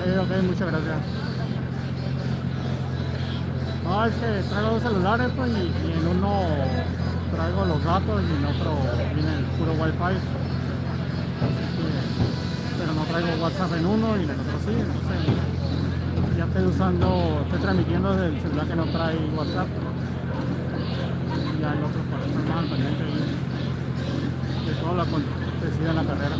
Ok, muchas gracias. No, es que traigo dos celulares, pues, y en uno traigo los datos y en otro viene el puro wifi. Así que, pero no traigo WhatsApp en uno y en el otro sí, entonces ya estoy transmitiendo desde el celular que no trae WhatsApp. Y ya el otro para estar más al pendiente de todo lo acontecido en la carrera.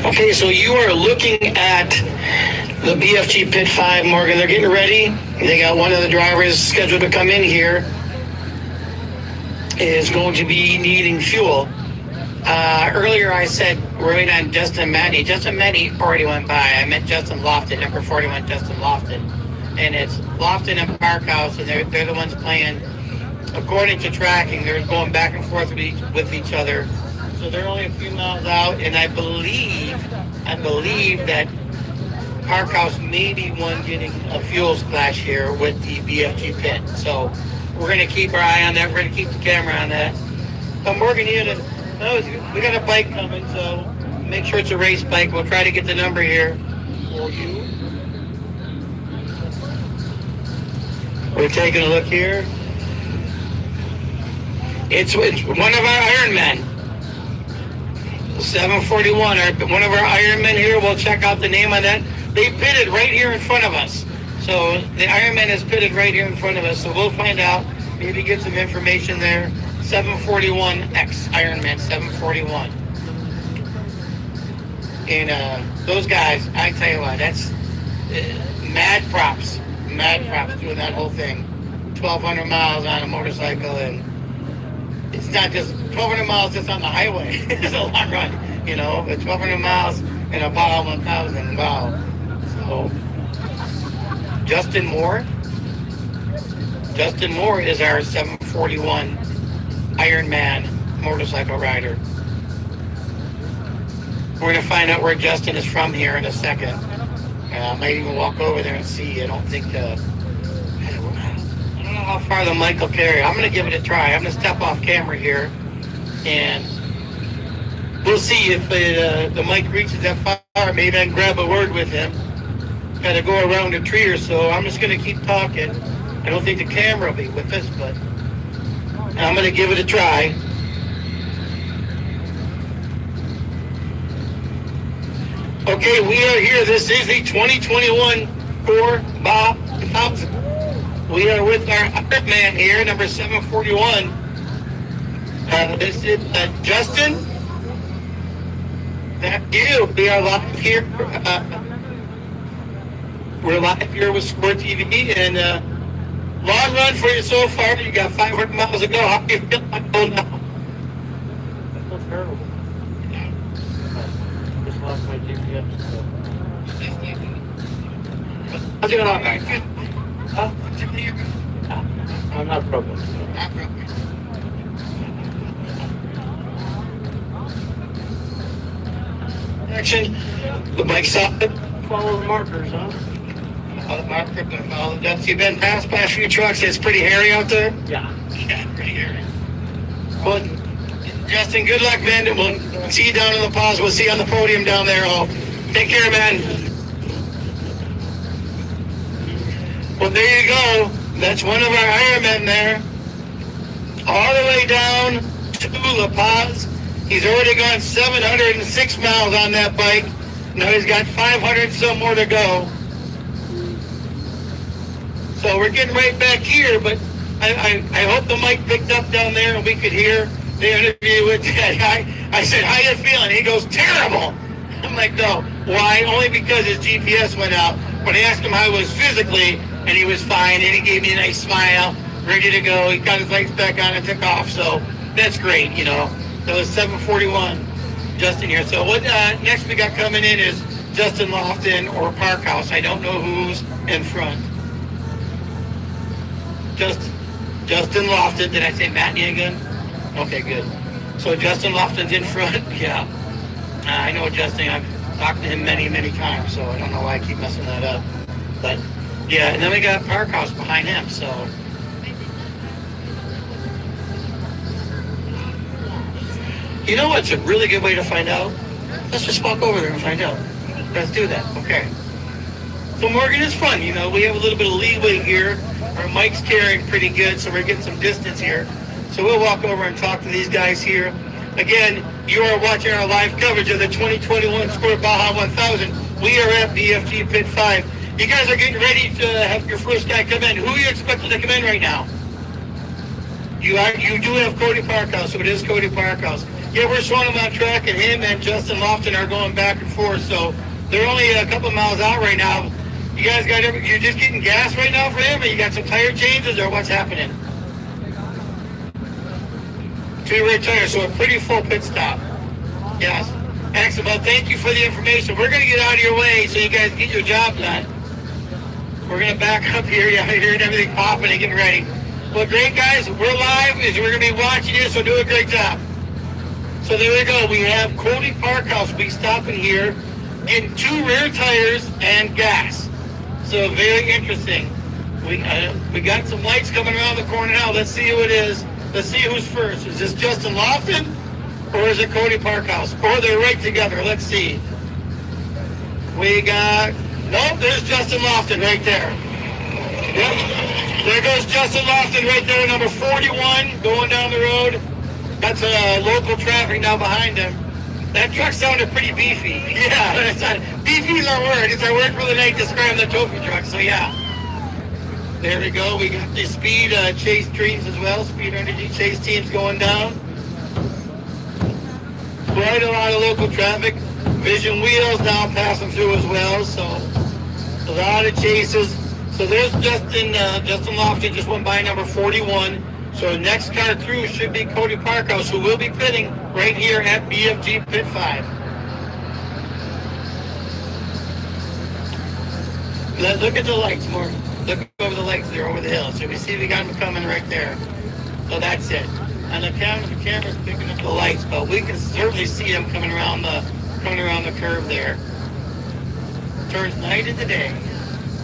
Okay, so you are looking at the BFG Pit 5, Morgan. They're getting ready. They got one of the drivers scheduled to come in here. Is going to be needing fuel. Earlier I said we're waiting on Justin Matney. Justin Matney already went by. I meant Justin Lofton, number 41, Justin Lofton. And it's Lofton and Parkhouse, and they're the ones playing. According to tracking, they're going back and forth with each other. So they're only a few miles out, and I believe that Parkhouse may be one getting a fuel splash here with the BFG pit. So we're going to keep our eye on that. We're going to keep the camera on that. Morgan, we got a bike coming, so make sure it's a race bike. We'll try to get the number here for you. We're taking a look here. It's one of our Ironmen. 741, one of our Ironmen here. We'll check out the name on that. They pitted right here in front of us. So the Ironman is pitted right here in front of us. So we'll find out, maybe get some information there. 741X Ironman 741. And those guys, I tell you what, that's mad props doing that whole thing. 1,200 miles on a motorcycle, and it's not just 1,200 miles just on the highway. It's a long run, but 1,200 miles in a Baja 1000. Wow. So Justin Moore is our 741 Ironman motorcycle rider. We're going to find out where Justin is from here in a second. I might even walk over there and see. I don't know how far the mic will carry. I'm going to give it a try. I'm going to step off camera here, and we'll see if the mic reaches that far. Maybe I can grab a word with him. Got to go around a tree or so. I'm just going to keep talking. I don't think the camera will be with us, but I'm going to give it a try. Okay, we are here. This is the 2021 Core Baja 1000. We are with our Ironman here, number 741. This is Justin. Thank you. We are live here. We're live here with Sport TV, and long run for you so far. You got 500 miles to go. How do you feel now? I feel terrible. Just lost my GPS. How's it going on, guys? I'm not broken. Action. The bike's up. Follow the markers, huh? Follow the marker. Follow the dust. You've been passed by a few trucks. It's pretty hairy out there. Yeah. Yeah, pretty hairy. Well, Justin, good luck, man. We'll see you down in the pause. We'll see you on the podium down there. Oh, take care, man. Well, there you go. That's one of our Ironmen there. All the way down to La Paz. He's already gone 706 miles on that bike. Now he's got 500 some more to go. So we're getting right back here, but I hope the mic picked up down there and we could hear the interview with that guy. I said, how you feeling? He goes, terrible. I'm like, no. Why? Only because his GPS went out. But I asked him how he was physically, and he was fine, and he gave me a nice smile, ready to go. He got his lights back on and took off, so that's great, That was 741, Justin here. So what next we got coming in is Justin Lofton or Parkhouse. I don't know who's in front. Justin Lofton. Did I say Matney again? Okay, good. So Justin Lofton's in front. Yeah. I know Justin. I've talked to him many, many times, so I don't know why I keep messing that up. But, yeah, and then we got Parkhouse behind him, so. You know what's a really good way to find out? Let's just walk over there and find out. Let's do that. Okay. So Morgan, it's fun. You know, we have a little bit of leeway here. Our mic's carrying pretty good, so we're getting some distance here. So we'll walk over and talk to these guys here. Again, you are watching our live coverage of the 2021 Sport Baja 1000. We are at BFG Pit 5. You guys are getting ready to have your first guy come in. Who are you expecting to come in right now? You do have Cody Parkhouse, so it is Cody Parkhouse. Yeah, we're showing him on track, and him and Justin Lofton are going back and forth. So they're only a couple miles out right now. You guys you're just getting gas right now for him, or you got some tire changes, or what's happening? 2 rear tires, so a pretty full pit stop. Yes. Excellent. Well, thank you for the information. We're going to get out of your way so you guys get your job done. We're going to back up here. Yeah, you're hearing everything popping and getting ready. Well, great, guys. We're live. We're going to be watching you, so do a great job. So there we go. We have Cody Parkhouse. We stopping here, getting 2 rear tires and gas. So very interesting. We got some lights coming around the corner now. Let's see who it is. Let's see who's first. Is this Justin Lofton or is it Cody Parkhouse? Or they're right together. Let's see. We got, nope, there's Justin Lofton right there. Yep. There goes Justin Lofton right there, number 41, going down the road. That's local traffic now behind him. That truck sounded pretty beefy. Yeah, beefy is our word. It's our word for the night describing the trophy truck, so yeah. There we go. We got the speed chase teams as well. Speed energy chase teams going down. Quite a lot of local traffic. Vision wheels now passing through as well. So a lot of chases. So there's Justin Lofton just went by, number 41. So the next car through should be Cody Parkhouse, who will be pitting right here at BFG Pit 5. Look at the lights, Morgan. Look over the lights there, over the hill. So we see we got them coming right there. So that's it. And the camera's picking up the lights, but we can certainly see them coming around the curve there. Turns night into day.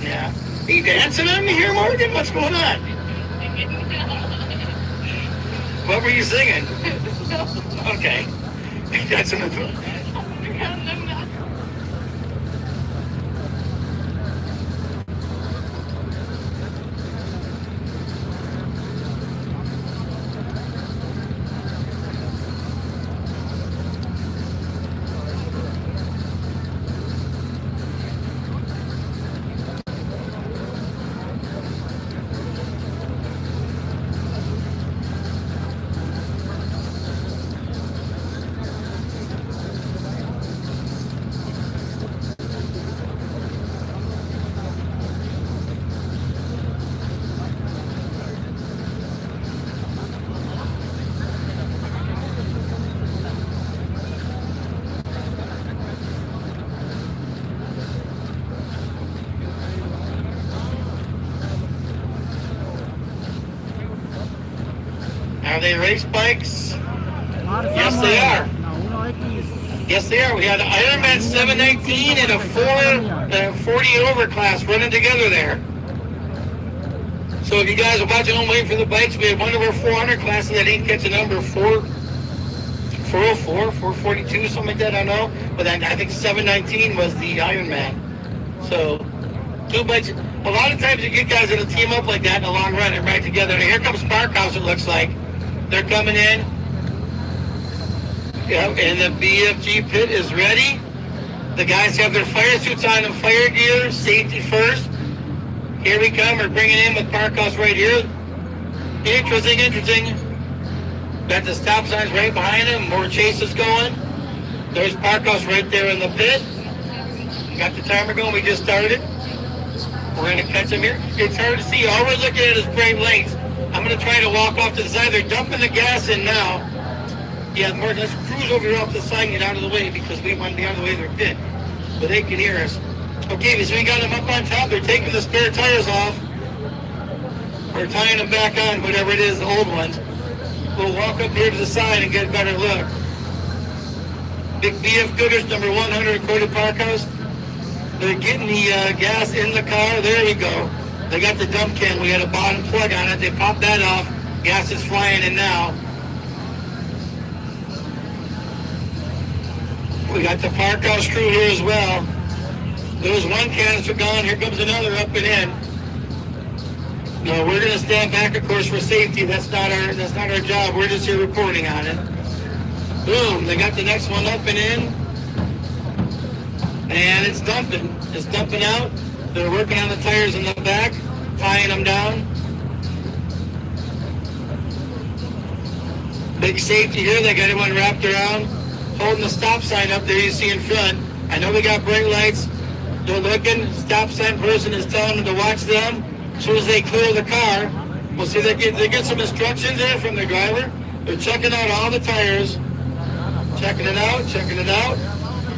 Yeah. Are you dancing on me here, Morgan? What's going on? What were you singing? Okay. That's enough. Are they race bikes? Yes, they are. Yes, they are. We had an Ironman 719 and a 40 over class running together there. So if you guys are watching home waiting for the bikes, we had one of our 400 classes that didn't catch a number 404, 442, something like that, I don't know. But then I think 719 was the Ironman. So 2 bikes. A lot of times you get guys that'll team up like that in the long run and ride together. And here comes Parkhouse, it looks like. They're coming in. Yep, and the BFG pit is ready. The guys have their fire suits on and fire gear, safety first. Here we come, we're bringing in with Parkhouse right here. Interesting. Got the stop signs right behind him, more chases going. There's Parkhouse right there in the pit. Got the timer going, we just started. We're gonna catch him here. It's hard to see, all we're looking at is bright lights. I'm going to try to walk off to the side. They're dumping the gas in now. Yeah, Morgan, let's cruise over here off the side and get out of the way because we want to be out of the way of their pit. But they can hear us. Okay, so we got them up on top. They're taking the spare tires off. We're tying them back on, whatever it is, the old ones. We'll walk up here to the side and get a better look. Big BF Gooders, number 100, Cody Parkhouse. They're getting the gas in the car. There we go. They got the dump can. We had a bottom plug on it. They popped that off. Gas is flying in now. We got the park house crew here as well. There's one canister gone. Here comes another up and in. No, we're gonna stand back, of course, for safety. That's not our job. We're just here reporting on it. Boom! They got the next one up and in, and it's dumping. It's dumping out. They're working on the tires in the back, tying them down. Big safety here. They got everyone wrapped around, holding the stop sign up there you see in front. I know we got brake lights. They're looking. Stop sign person is telling them to watch them. As soon as they clear the car, we'll see they get some instructions there from the driver. They're checking out all the tires. Checking it out, checking it out.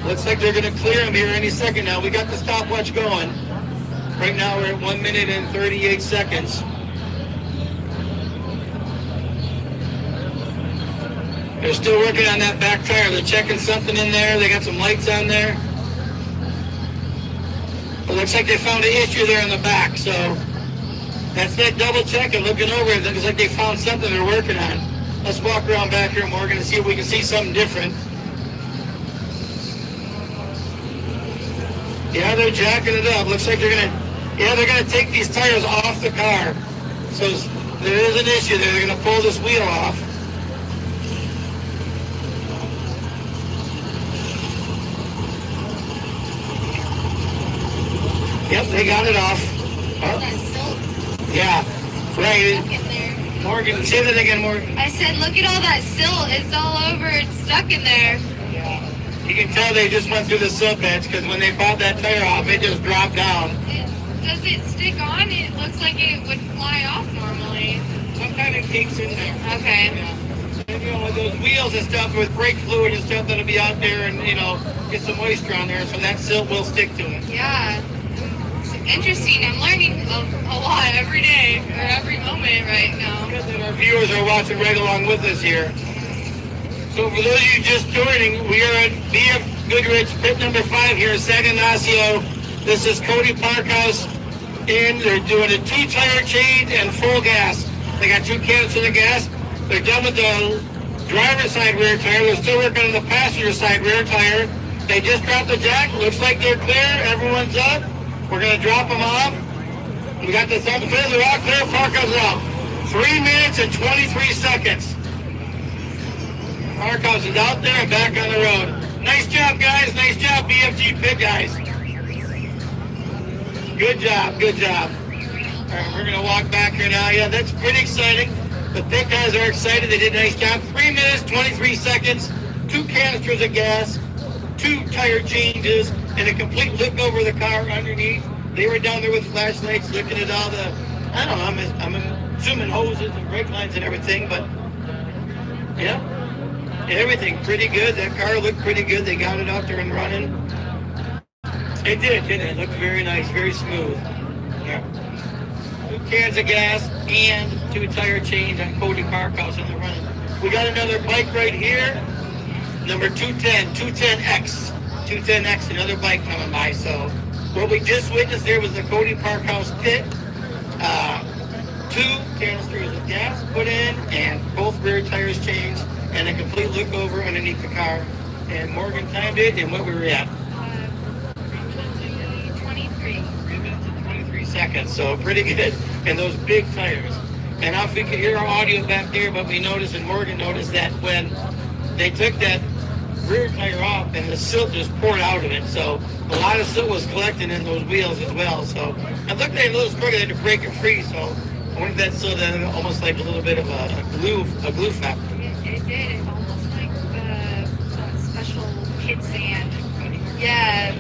Looks like they're going to clear them here any second now. We got the stopwatch going. Right now we're at 1 minute and 38 seconds. They're still working on that back tire. They're checking something in there. They got some lights on there. It looks like they found an issue there in the back, so that's that double check and looking over it. It looks like they found something they're working on. Let's walk around back here, Morgan, and see if we can see something different. Yeah, they're jacking it up. Looks like they're gonna take these tires off the car. So there is an issue there. They're gonna pull this wheel off. Yep, they got it off. Oh. Yeah, right. Morgan, say that again, Morgan. I said, look at all that silt. It's all over. It's stuck in there. Yeah. You can tell they just went through the silt beds because when they popped that tire off, it just dropped down. Does it stick on? It looks like it would fly off normally. Some kind of kinks in there. Okay. Yeah. And, you know, with those wheels and stuff, with brake fluid and stuff that'll be out there and, you know, get some moisture on there, so that silt will stick to it. Yeah. Interesting. I'm learning a lot every day or every moment right now. Good that our viewers are watching right along with us here. So for those of you just joining, we are at BF Goodrich pit number 5 here in San Ignacio. This is Cody Parkhouse in. They're doing a 2-tire change and full gas. They got 2 canisters of gas. They're done with the driver's side rear tire. They're still working on the passenger side rear tire. They just dropped the jack. Looks like they're clear. Everyone's up. We're going to drop them off. We got the thumb clear. They're all clear. Parkhouse is out. 3 minutes and 23 seconds. Parkhouse is out there and back on the road. Nice job, guys. Nice job, BFG pit guys. Good job. Good job. All right, we're going to walk back here now. Yeah, that's pretty exciting. The pit guys are excited. They did a nice job. 3 minutes, 23 seconds. 2 canisters of gas. 2 tire changes. And a complete look over the car underneath. They were down there with flashlights looking at all the, I don't know, I'm assuming hoses and brake lines and everything, but yeah, everything pretty good. That car looked pretty good. They got it out there and running. It did, didn't it? It looked very nice, very smooth. Yeah. 2 cans of gas and 2 tire change on Cody Parkhouse and they're running. We got another bike right here, number 210, 210X. 210X, another bike coming by. So what we just witnessed there was the Cody Parkhouse pit. 2 canisters of gas put in and both rear tires changed and a complete look over underneath the car. And Morgan timed it and what we were at? 23. 3 minutes and 23 seconds. So pretty good. And those big tires. And if we could hear our audio back there, but we noticed and Morgan noticed that when they took that rear tire off and the silt just poured out of it, so a lot of silt was collecting in those wheels as well. So I looked at it a little stronger than to break it free, so I wonder if that silt had almost like a little bit of a glue factor. It did. It almost like some special kid sand. Yeah.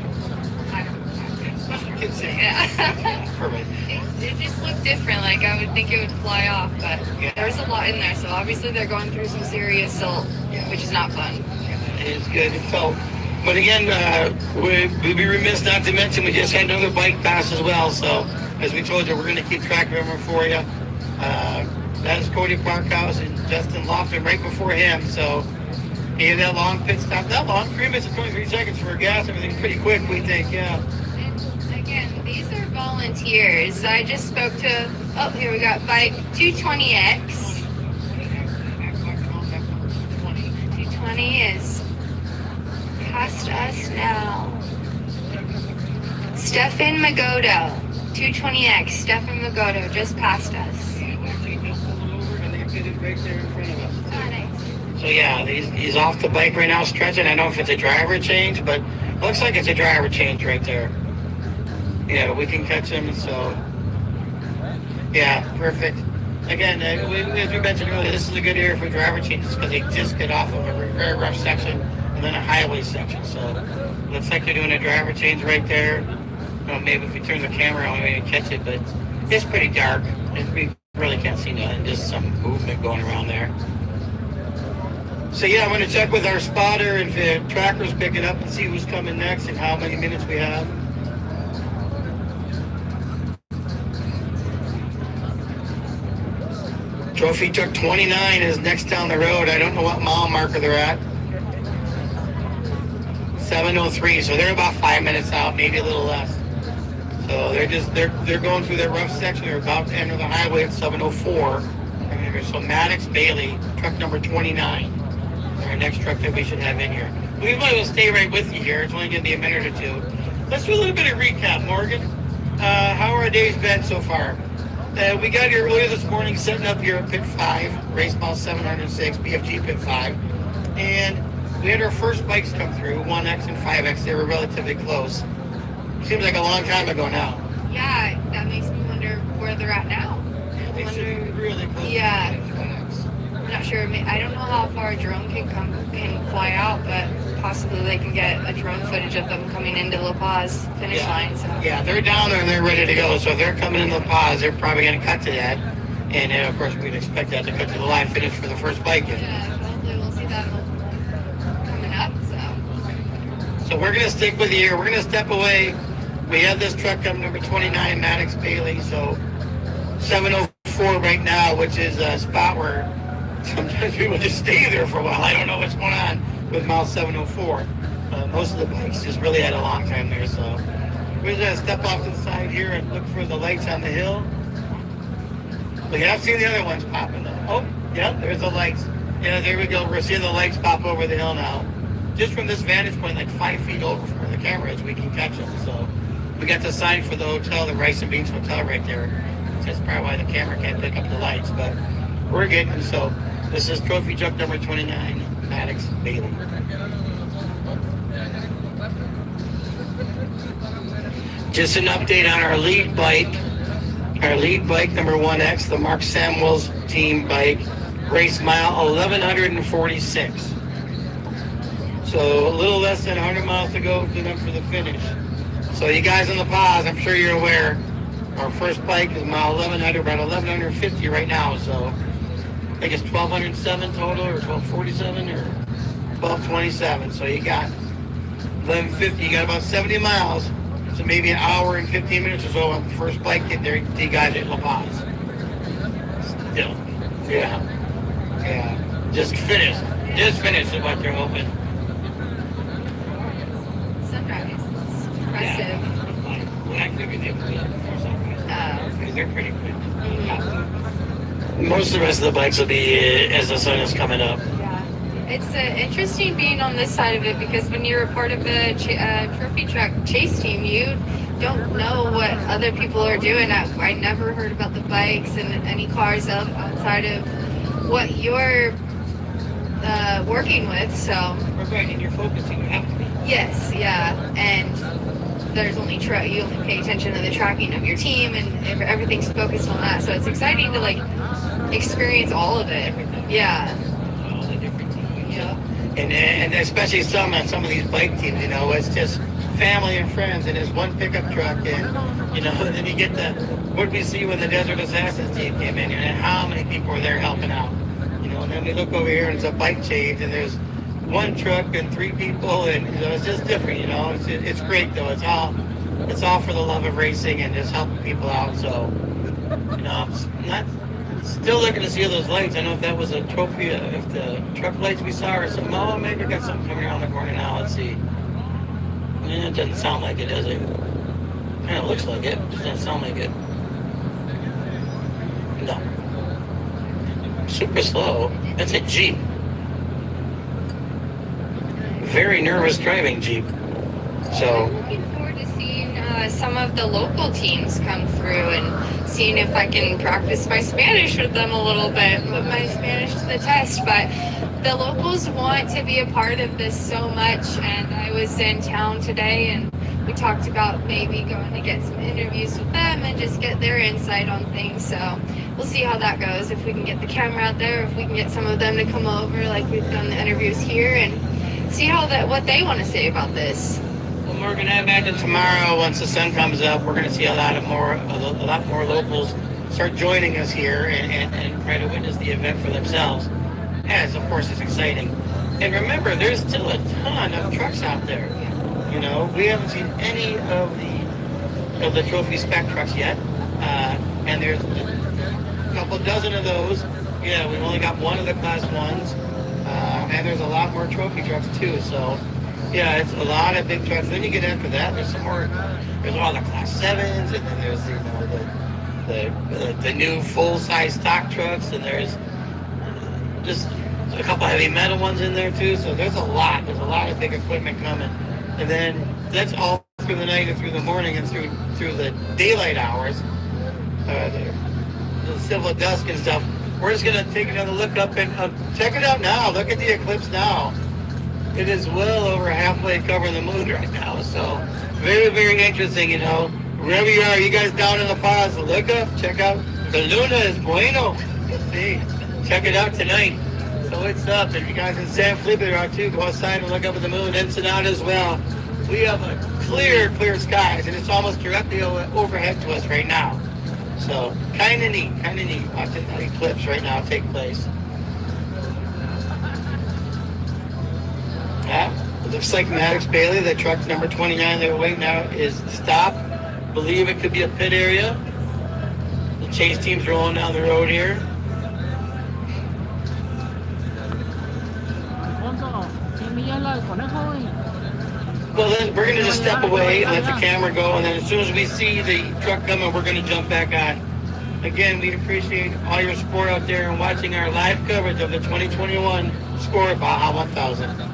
I don't know. Special kid sand. Yeah. Perfect. It just looked different. Like I would think it would fly off, but there's a lot in there. So obviously they're going through some serious silt, which is not fun. It's good. So, but again, we'd be remiss not to mention we just had another bike pass as well. So, as we told you, we're going to keep track of them for you. That is Cody Parkhouse and Justin Lofton right before him. So, he had that long pit stop. Not long, 3 minutes and 23 seconds for gas. Everything's pretty quick, we think, yeah. And again, these are volunteers. I just spoke to, oh, here we got bike 220X. 220 is passed Stefan Magodo, 220X. Stefan Magodo just passed us. Right there in front of us. Oh, nice. So yeah, he's off the bike right now stretching. I don't know if it's a driver change, but looks like it's a driver change right there. Yeah, we can catch him, so yeah, perfect. Again, as we mentioned earlier, this is a good area for driver changes because they just get off of a very rough section and then a highway section. So looks like they're doing a driver change right there. Maybe if we turn the camera on, we can catch it, but it's pretty dark. We really can't see nothing, just some movement going around there. So yeah, I'm going to check with our spotter if the tracker's picking up and see who's coming next and how many minutes we have. Trophy Truck 29 is next down the road. I don't know what mile marker they're at. 7:03, so they're about 5 minutes out, maybe a little less. So they're going through their rough section. They're about to enter the highway at 7:04. So Maddox Bailey, truck number 29. Our next truck that we should have in here. We might as well stay right with you here. It's only going to be a minute or two. Let's do a little bit of recap, Morgan. How are our days been so far? We got here earlier this morning, setting up here at Pit 5, race mile 706, BFG Pit 5. And we had our first bikes come through, 1X and 5X. They were relatively close. Seems like a long time ago now. Yeah, that makes me wonder where they're at now. They should be really close. Yeah. I'm not sure. I don't know how far a drone can fly out, but possibly they can get a drone footage of them coming into La Paz finish line. So. Yeah, they're down there and they're ready to go. So if they're coming in La Paz, they're probably going to cut to that. And of course, we'd expect that to cut to the live finish for the first bike. Yeah, hopefully we'll see that coming up. So we're going to stick with you here. We're going to step away. We have this truck coming, number 29, Maddox Bailey. So 7:04 right now, which is a spot where sometimes people just stay there for a while. I don't know what's going on with mile 7:04. Most of the bikes just really had a long time there. So we're going to step off to the side here and look for the lights on the hill. We have seen the other ones popping though. Oh, yeah, there's the lights. Yeah, there we go. We're seeing the lights pop over the hill now. Just from this vantage point, like 5 feet over from where the camera is, we can catch them. So we got the sign for the hotel, the Rice and Beans Hotel right there. That's probably why the camera can't pick up the lights, but we're getting. So this is Trophy Truck number 29, Maddox Bailey. Just an update on our lead bike. Our lead bike, number 1X, the Mark Samuels team bike, race mile 1146. So a little less than 100 miles to go to them for the finish. So you guys in the pause, I'm sure you're aware, our first bike is mile 1100, about 1150 right now. So I think it's 1207 total, or 1247, or 1227. So you got 1150, you got about 70 miles. So maybe an hour and 15 minutes or so on the first bike getting there to you guys at La Paz. Still. Yeah. Yeah. Just finished. Just finished is what they're hoping. Sunrise. It's impressive. Yeah. Well, actually, they put up before sunrise. Because they're pretty quick. Most of the rest of the bikes will be as the sun is coming up. It's interesting being on this side of it because when you're a part of a trophy truck chase team, you don't know what other people are doing. I never heard about the bikes and any cars outside of what you're working with. So Right, and you're focusing. You have to be. yes, yeah, and there's only you only pay attention to the tracking of your team, and everything's focused on that. So it's exciting to like experience all of it. Yeah. And especially some of these bike teams, you know, it's just family and friends, and it's one pickup truck, and you know, and then you get what we see when the Desert Assassins team came in, and how many people were there helping out, you know, and then we look over here and it's a bike change, and there's one truck and 3 people, and you know, it's just different, you know, it's great though. It's all for the love of racing and just helping people out. So, you know, still looking to see those lights. I don't know if that was a trophy, if the truck lights we saw or something. Oh, maybe we got something coming around the corner now. Let's see. It doesn't sound like it, does it? Kind of looks like it. Just doesn't sound like it. No. Super slow. That's a Jeep. Very nervous driving Jeep. So. I'm looking forward to seeing some of the local teams come through and seeing if I can practice my Spanish with them a little bit, put my Spanish to the test. But the locals want to be a part of this so much, and I was in town today and we talked about maybe going to get some interviews with them and just get their insight on things. So we'll see how that goes, if we can get the camera out there, if we can get some of them to come over like we've done the interviews here, and see what they want to say about this. Well, Morgan, I imagine tomorrow, once the sun comes up, we're going to see a lot more locals start joining us here and try to witness the event for themselves, as of course is exciting. And remember, there's still a ton of trucks out there. You know, we haven't seen any of the trophy spec trucks yet, and there's a couple dozen of those. Yeah, we've only got one of the class ones, and there's a lot more trophy trucks too. So, yeah, it's a lot of big trucks. Then you get after that, there's some more. There's all the class 7s, and then there's the new full size stock trucks, and there's just a couple heavy metal ones in there too. So there's a lot. There's a lot of big equipment coming. And then that's all through the night and through the morning and through the daylight hours, the silver dusk and stuff. We're just going to take another look up and check it out now. Look at the eclipse now. It is well over halfway covering the moon right now. So very, very interesting, you know. Wherever you are, you guys down in La Paz, look up, check out. The Luna is bueno. See, check it out tonight. So it's up. If you guys in San Felipe are too, go outside and look up at the moon. Ensenada as well. We have a clear skies, and it's almost directly overhead to us right now. So kind of neat watching that eclipse right now take place. Yeah, it looks like Maddox Bailey, the truck number 29 they're waiting out, is stopped. Believe it could be a pit area. The chase team's rolling down the road here. Well, then we're going to just step away and let the camera go, and then as soon as we see the truck coming, we're going to jump back on. Again, we appreciate all your support out there and watching our live coverage of the 2021 Score Baja 1000.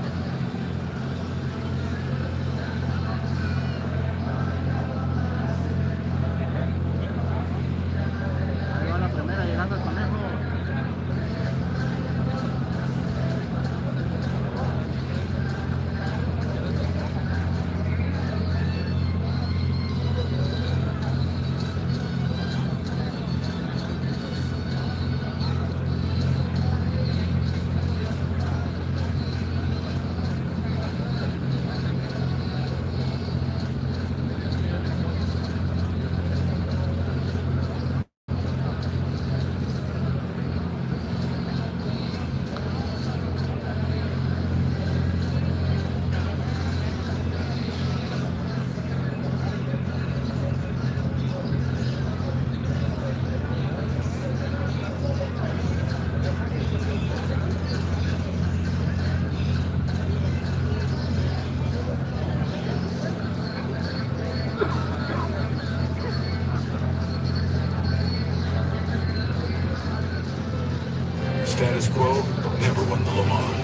Status quo never won the Le Mans.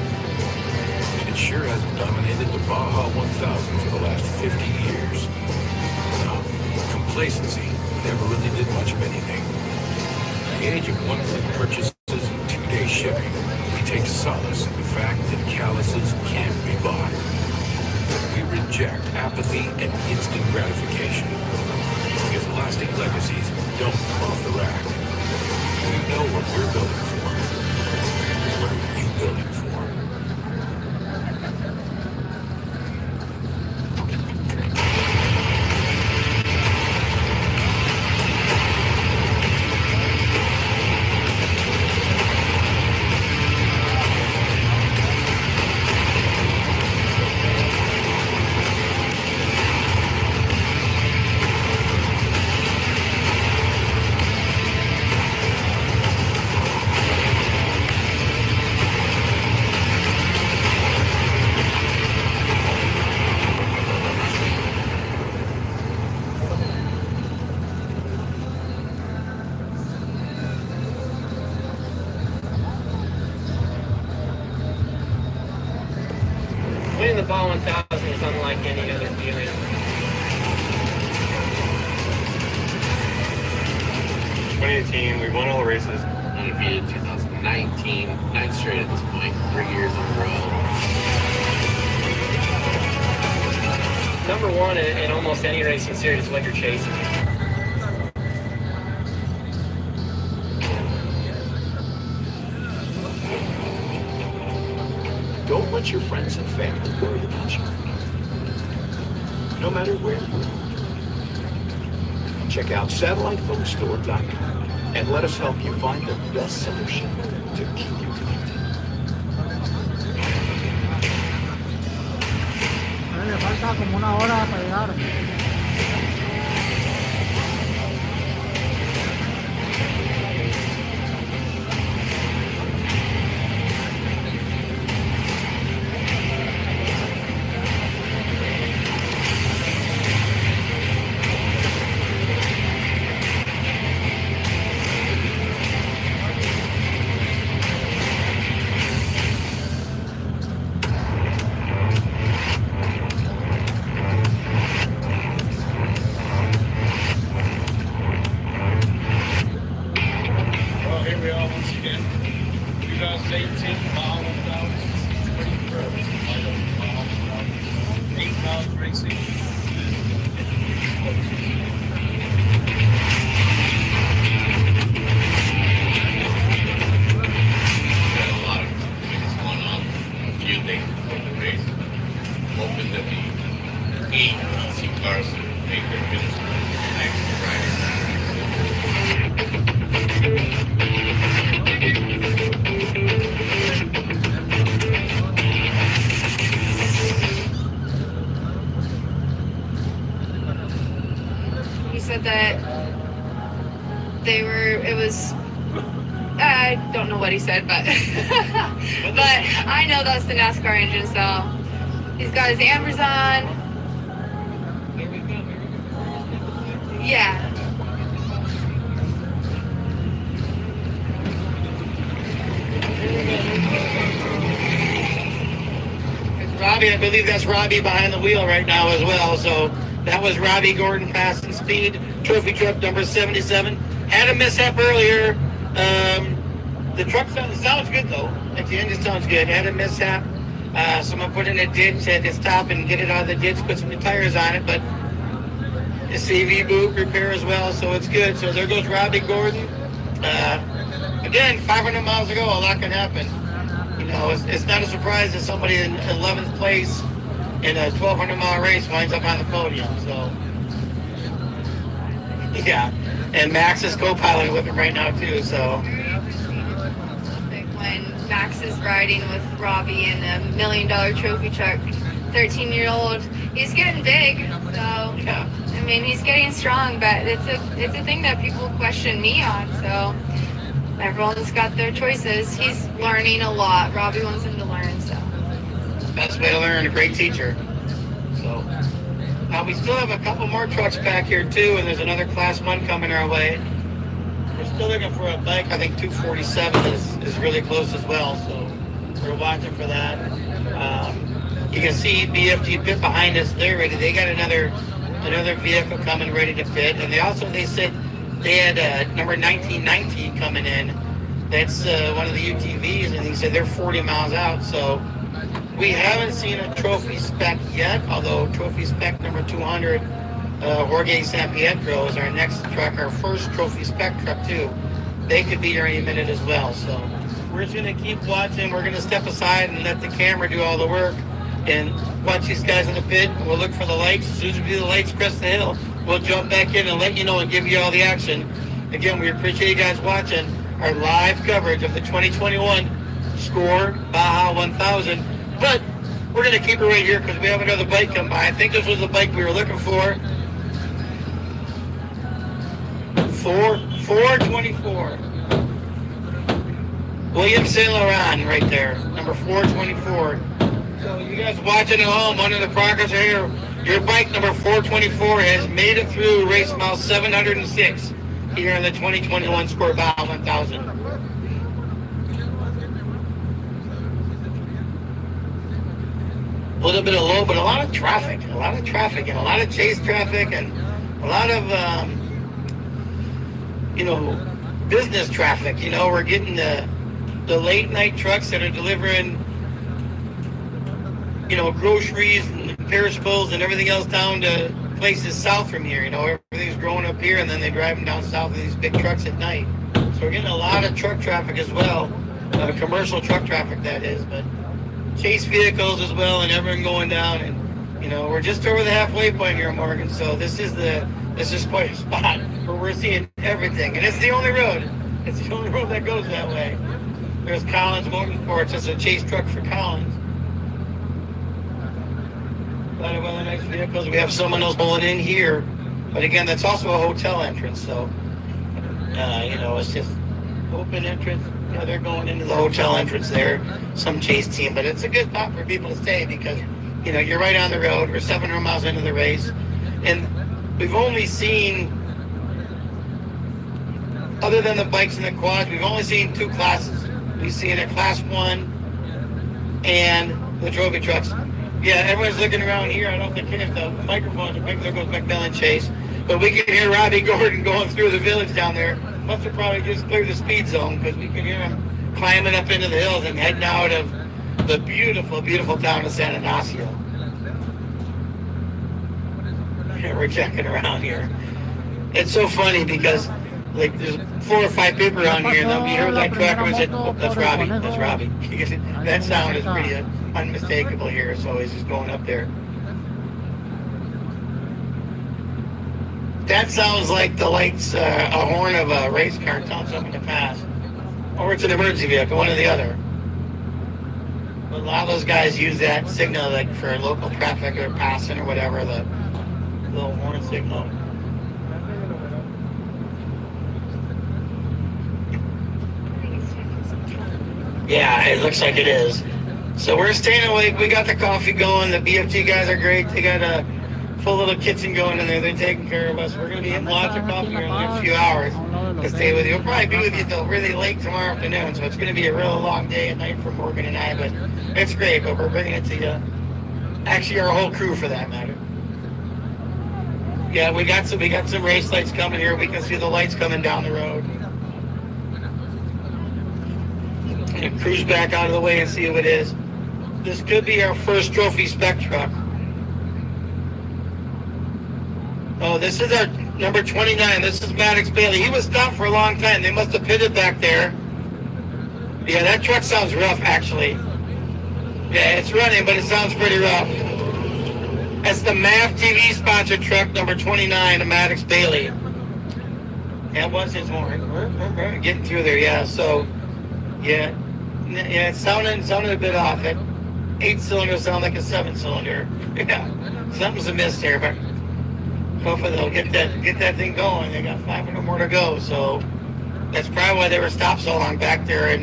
And it sure hasn't dominated the Baja 1000 for the last 50 years. No, complacency never really did much of anything. In the age of one-click purchases and two-day shipping, we take solace in the fact that calluses can't be bought. We reject apathy and instant gratification, because lasting legacies don't come off the rack. We know what we're building for. What are you building for? Winning the Baja 1000 is unlike any other feeling. 2018, we won all the races. Undefeated 2019, 9 straight at this point, 3 years in a row. Number one in almost any racing series when you're chasing. Don't let your friends and family worry about you. No matter where you are. Check out satellitephonestore.com and let us help you find the best solution to keep you connected. Le falta como una hora para llegar. Well, here we are once again. 2018 Baja 1000. 8 miles racing. Got a lot of things going on. A few things before the race. Hoping that the 8 PC cars make their finish. Thanks for riding. He said that it was, I don't know what he said, but, but I know that's the NASCAR engine, so he's got his ambers on. Yeah. Robbie, I believe that's Robbie behind the wheel right now as well. So that was Robbie Gordon, Fast and Speed, trophy truck number 77. Had a mishap earlier. The truck sounds good though. At the end, it sounds good. Had a mishap. Someone put in a ditch, had to stop and get it out of the ditch, put some new tires on it, but the CV boot repair as well, so it's good. So there goes Robbie Gordon. Again, 500 miles ago, a lot can happen. You know, it's not a surprise that somebody in 11th place in a 1,200 mile race winds up on the podium. So, yeah. And Max is co-piloting with him right now too. So, When Max is riding with Robbie in a $1 million trophy truck, 13-year-old, he's getting big. So, yeah. I mean, he's getting strong, but it's a thing that people question me on. So, everyone's got their choices. He's learning a lot. Robbie wants him to learn, so. Best way to learn, a great teacher. So, now we still have a couple more trucks back here too, and there's another Class 1 coming our way. We're still looking for a bike. I think 247 is really close as well, so we're watching for that. You can see BFG pit behind us. They're ready. They got another vehicle coming ready to pit, and they said they had number 1919 coming in. That's one of the UTVs, and he said they're 40 miles out. So we haven't seen a trophy spec yet, although trophy spec number 200, Jorge San Pietro is our next truck, our first trophy spec truck too. They could be here any minute as well. So we're just going to keep watching. We're going to step aside and let the camera do all the work and watch these guys in the pit. We'll look for the lights. As soon as we do the lights crest the hill, we'll jump back in and let you know and give you all the action. Again, we appreciate you guys watching our live coverage of the 2021 Score Baja 1000. But we're going to keep it right here because we have another bike come by. I think this was the bike we were looking for. 424. William Saint Laurent right there, number 424. So you guys watching at home, under the progress here, your bike number 424 has made it through race mile 706 here in the 2021 Score Baja 1000. A little bit of low, but a lot of traffic, and a lot of chase traffic, and a lot of, business traffic. We're getting the late night trucks that are delivering, groceries and perishables and everything else down to places south from here. Everything's growing up here, and then they drive them down south in these big trucks at night. So we're getting a lot of truck traffic as well, commercial truck traffic that is, but chase vehicles as well, and everything going down. And we're just over the halfway point here, Morgan. So this is quite a spot where we're seeing everything, and it's the only road. It's the only road that goes that way. There's Collins Motorsports. It's a chase truck for Collins. A lot of other nice vehicles. We have someone else pulling in here, but again, that's also a hotel entrance. So, it's just open entrance. They're going into the hotel entrance there. Some chase team, but it's a good spot for people to stay because, you're right on the road. We're 700 miles into the race, and we've only seen, other than the bikes and the quads, we've only seen two classes. We've seen a Class 1 and the trophy trucks. Yeah, everyone's looking around here. I don't think if the microphones are big, there goes McMillan Chase. But we can hear Robbie Gordon going through the village down there. Must have probably just cleared the speed zone because we can hear him climbing up into the hills and heading out of the beautiful, beautiful town of San Ignacio. Yeah, we're checking around here. It's so funny because there's 4 or 5 people around here, and then we heard that truck and we said, oh, that's Robbie, that's Robbie. That sound is pretty unmistakable here, so he's just going up there. That sounds like the lights, a horn of a race car telling something to pass. Or it's an emergency vehicle, one or the other. But a lot of those guys use that signal for local traffic or passing or whatever, the little horn signal. Yeah, it looks like it is. So we're staying awake. We got the coffee going. The BFG guys are great. They got a full little kitchen going in there. They're taking care of us. We're going to be hitting lots of coffee here in the next few hours to stay with you. We'll probably be with you till really late tomorrow afternoon. So it's going to be a real long day at night for Morgan and I. But it's great. But we're bringing it to you. Actually, our whole crew for that matter. Yeah, we got some race lights coming here. We can see the lights coming down the road. And cruise back out of the way and see who it is. This could be our first trophy spec truck. Oh, this is our number 29. This is Maddox Bailey. He was stopped for a long time. They must have pitted back there. Yeah, that truck sounds rough, actually. Yeah, it's running, but it sounds pretty rough. That's the MAV TV sponsored truck, number 29, of Maddox Bailey. That was his horn. We're getting through there, yeah. So, yeah, it sounded a bit off. It 8-cylinder sound like a 7-cylinder. Yeah, something's amiss here, but hopefully they'll get that thing going. They got 500 more to go, so that's probably why they were stopped so long back there in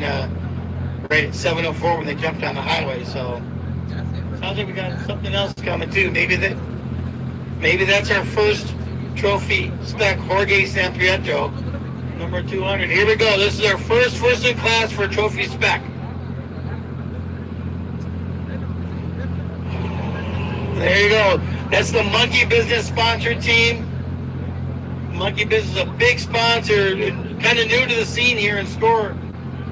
right at 704 when they jumped on the highway. So sounds like we got something else coming too. Maybe that's our first trophy spec Jorge Sampietro, number 200. Here we go. This is our first in class for trophy spec. There you go. That's the Monkey Business sponsor team. Monkey Business is a big sponsor, kind of new to the scene here in Score,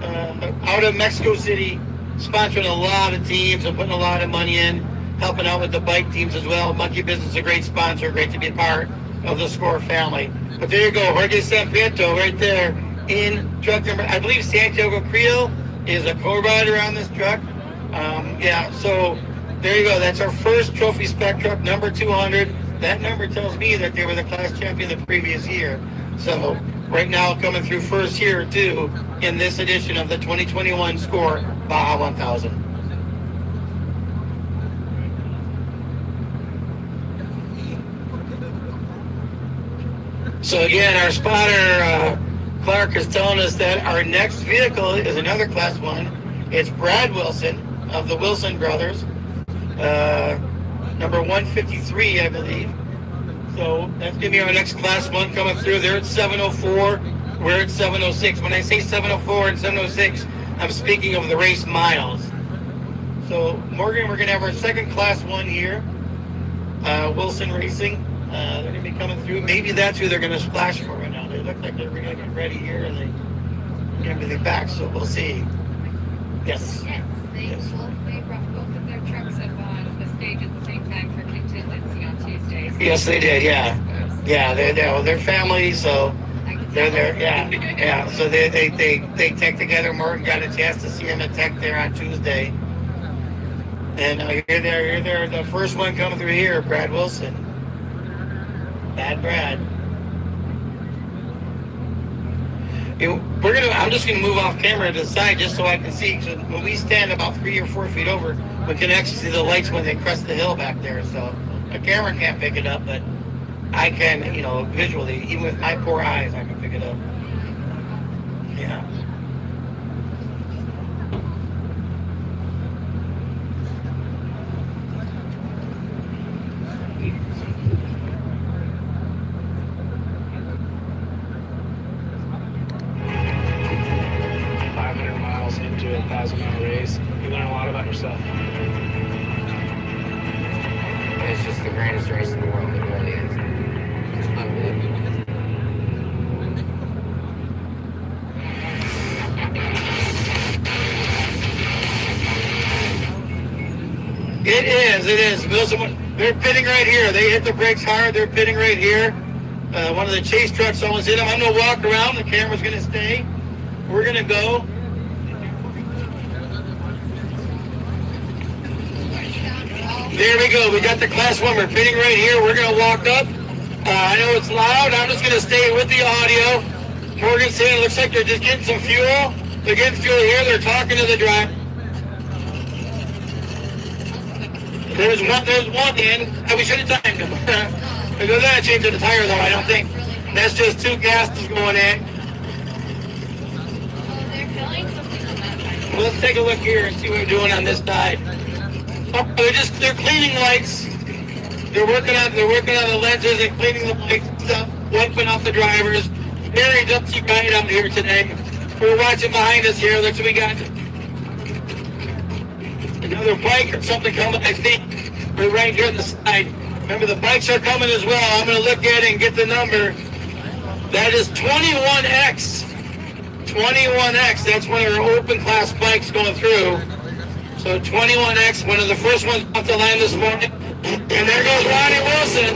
out of Mexico City, sponsoring a lot of teams and putting a lot of money in, helping out with the bike teams as well. Monkey Business is a great sponsor, great to be a part of the Score family. But there you go, Jorge Sampietro right there in truck number, I believe Santiago Creel is a co-rider on this truck. Yeah, so there you go. That's our first trophy spec truck, number 200. That number tells me that they were the class champion the previous year. So right now coming through first here too in this edition of the 2021 Score Baja 1000. So again, our spotter Clark is telling us that our next vehicle is another class 1. It's Brad Wilson of the Wilson brothers. Number 153, I believe. So that's going to be our next class 1 coming through. They're at 704. We're at 706. When I say 704 and 706, I'm speaking of the race miles. So Morgan, we're going to have our second class 1 here. Wilson Racing. They're going to be coming through. Maybe that's who they're going to splash for right now. looks like they're going to get ready here and they get everything back, so we'll see. Yes. Yes, they brought both of their trucks up on the stage at the same time for contingency on Tuesday. So Yes, they did, yeah. Yeah, they're family, so they're there, yeah. So they tech together. Morgan got a chance to see him at Tech there on Tuesday. And here they're the first one coming through here, Brad Wilson. Bad Brad. I'm just gonna move off camera to the side just so I can see. So when we stand about 3 or 4 feet over, we can actually see the lights when they crest the hill back there. So the camera can't pick it up, but I can, visually, even with my poor eyes, I can pick it up. Yeah. Into a 1,000-mile race, you learn a lot about yourself. It's just the greatest race in the world. It really is. It's unbelievable. It is. They're pitting right here. They hit the brakes hard. They're pitting right here. One of the chase trucks almost hit them. I'm going to walk around. The camera's going to stay. We're going to go. There we go. We got the class 1. We're pitting right here. We're going to walk up. I know it's loud. I'm just going to stay with the audio. Morgan's saying it looks like they're just getting some fuel. They're getting fuel here. They're talking to the driver. There's one in. We should have timed them. They're going to change the tire, though, I don't think. That's just 2 gases going in. oh, they're filling something on that side. Well, let's take a look here and see what we're doing on this side. Oh, they're cleaning lights. They're working on the lenses and cleaning the lights and stuff, wiping off the drivers. Very dusty ride out here today. We're watching behind us here. Looks like we got another bike or something coming. I think we're right here on the side. Remember, the bikes are coming as well. I'm going to look at it and get the number. That is 21X. 21X. That's one of our open class bikes going through. So 21X, one of the first ones off the line this morning. And there goes Ronnie Wilson.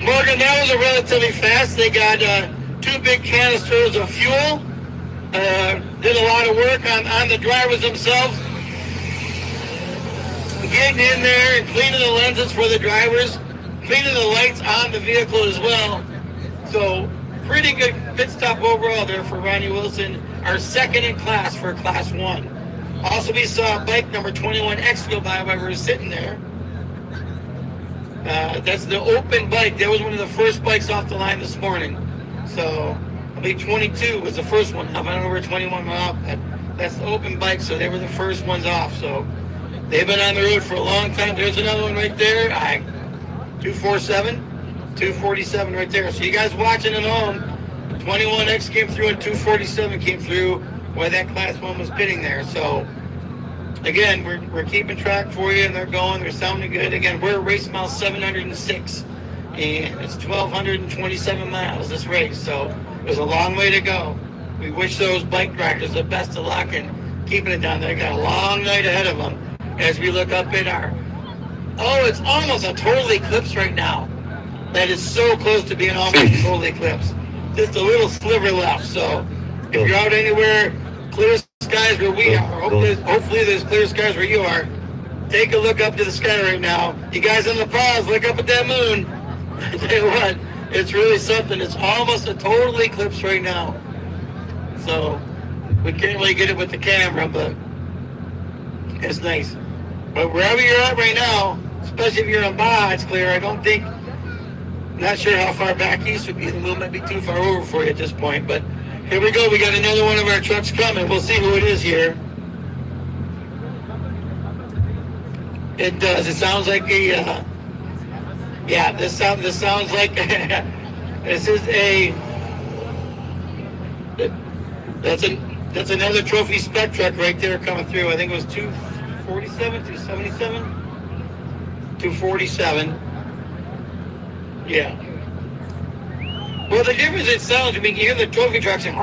Morgan, that was a relatively fast. They got 2 big canisters of fuel. Did a lot of work on the drivers themselves. Getting in there and cleaning the lenses for the drivers. Cleaning the lights on the vehicle as well. So pretty good pit stop overall there for Ronnie Wilson, our second in class for class 1. Also, we saw bike number 21X go by while we were sitting there. That's the open bike. That was one of the first bikes off the line this morning. So I believe 22 was the first one. I don't know where 21 went off. That's the open bike, so they were the first ones off. So they've been on the road for a long time. There's another one right there. 247 right there. So you guys watching at home, 21X came through and 247 came through while that class 1 was pitting there. So again, we're keeping track for you, and they're sounding good. Again, we're race mile 706, and it's 1,227 miles this race. So there's a long way to go. We wish those bike riders the best of luck and keeping it down there. They got a long night ahead of them as we look up at it's almost a total eclipse right now. That is so close to being almost a total eclipse. Just a little sliver left. So if you're out anywhere, clear skies where we are, hopefully there's clear skies where you are, take a look up to the sky right now. You guys in the pause, look up at that moon. I tell you what, it's really something. It's almost a total eclipse right now. So we can't really get it with the camera, but it's nice. But wherever you're at right now, especially if you're in Baja, it's clear. Not sure how far back east would be. The moon might be too far over for you at this point, but here we go. We got another one of our trucks coming. We'll see who it is here. It does. It sounds like this sounds like this is that's another trophy spec truck right there coming through. I think it was 247, 277, 247. Yeah. Well, the difference it sounds, I mean, you hear the trophy trucks and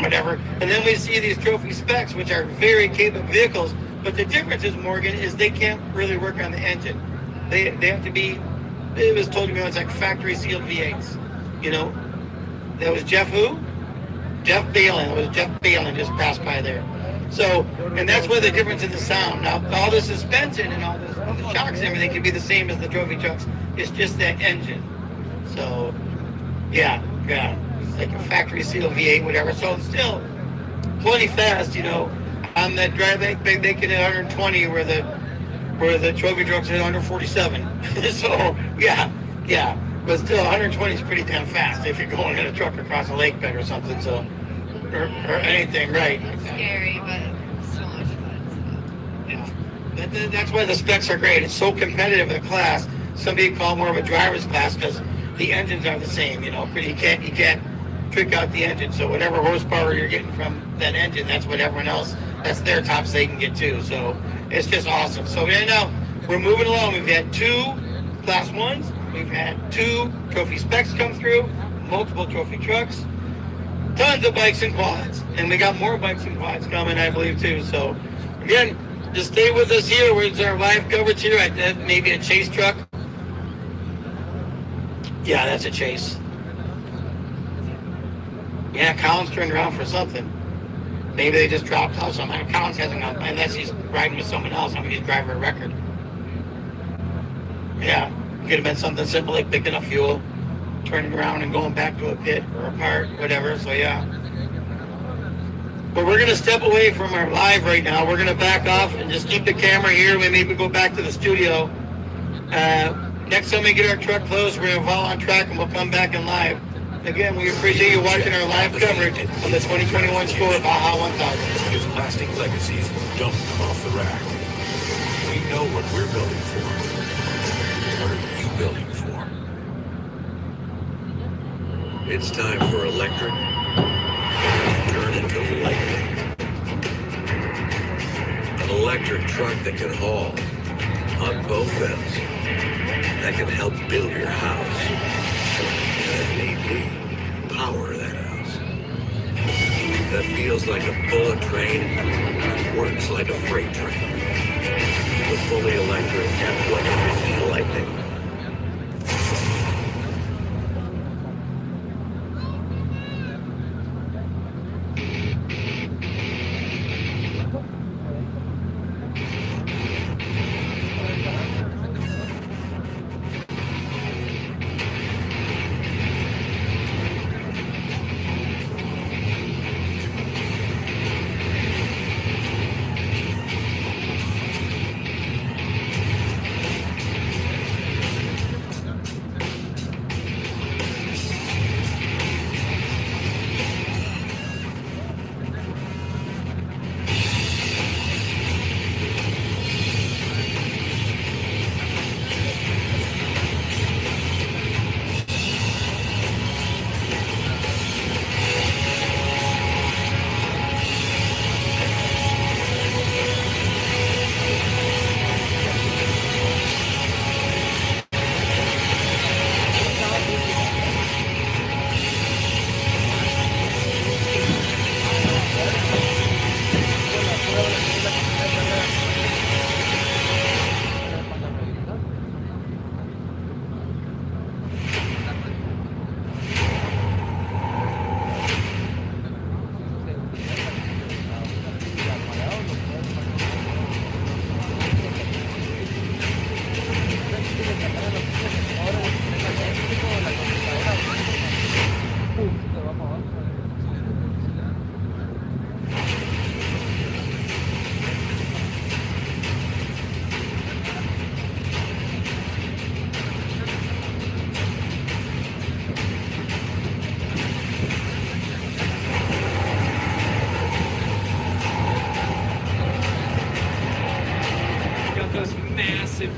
whatever, and then we see these trophy specs, which are very capable vehicles. But the difference is, Morgan, is they can't really work on the engine. They have to be, it was told to me, it's like factory sealed V8s. You know, that was Jeff who? Jeff Balin. It was Jeff Balin just passed by there. So, and that's where the difference in the sound. Now, all the suspension and all the shocks and everything can be the same as the trophy trucks. It's just that engine. So, yeah. It's like a factory sealed V8, whatever. So it's still plenty fast, you know. On that drive, they can hit 120 where the trophy trucks hit 147. So, yeah. But still, 120 is pretty damn fast if you're going in a truck across a lake bed or something. So, or anything, right? It's scary, but so much fun. Yeah. That's why the specs are great. It's so competitive in the class. Some people call it more of a driver's class because the engines are the same. You know, you can't trick out the engine. So whatever horsepower you're getting from that engine, that's what everyone else. That's their tops they can get too. So it's just awesome. So right now we're moving along. We've had 2 class 1s. We've had 2 trophy specs come through, multiple trophy trucks, tons of bikes and quads, and we got more bikes and quads coming, I believe, too. So again, just stay with us here. Where's our live coverage here? Maybe a chase truck. Yeah, that's a chase. Yeah, Collins turned around for something. Maybe they just dropped out somehow. Collins hasn't gone, unless he's riding with someone else. I mean, he's driving a record. Yeah, could have been something simple like picking up fuel, turning around and going back to a pit or a part, whatever. So yeah. But we're going to step away from our live right now. We're going to back off and just keep the camera here. We maybe go back to the studio. Next time we get our truck closed, we're going to fall on track and we'll come back in live. Again, we appreciate you watching our live coverage of the 2021 Sport Baja 1000. His lasting legacies don't come off the rack. We know what we're building for. What are you building for? It's time for electric. Turn into lightning. An electric truck that can haul on both ends. That can help build your house. And if need be, power that house. That feels like a bullet train and works like a freight train. The fully electric F-150 Lightning.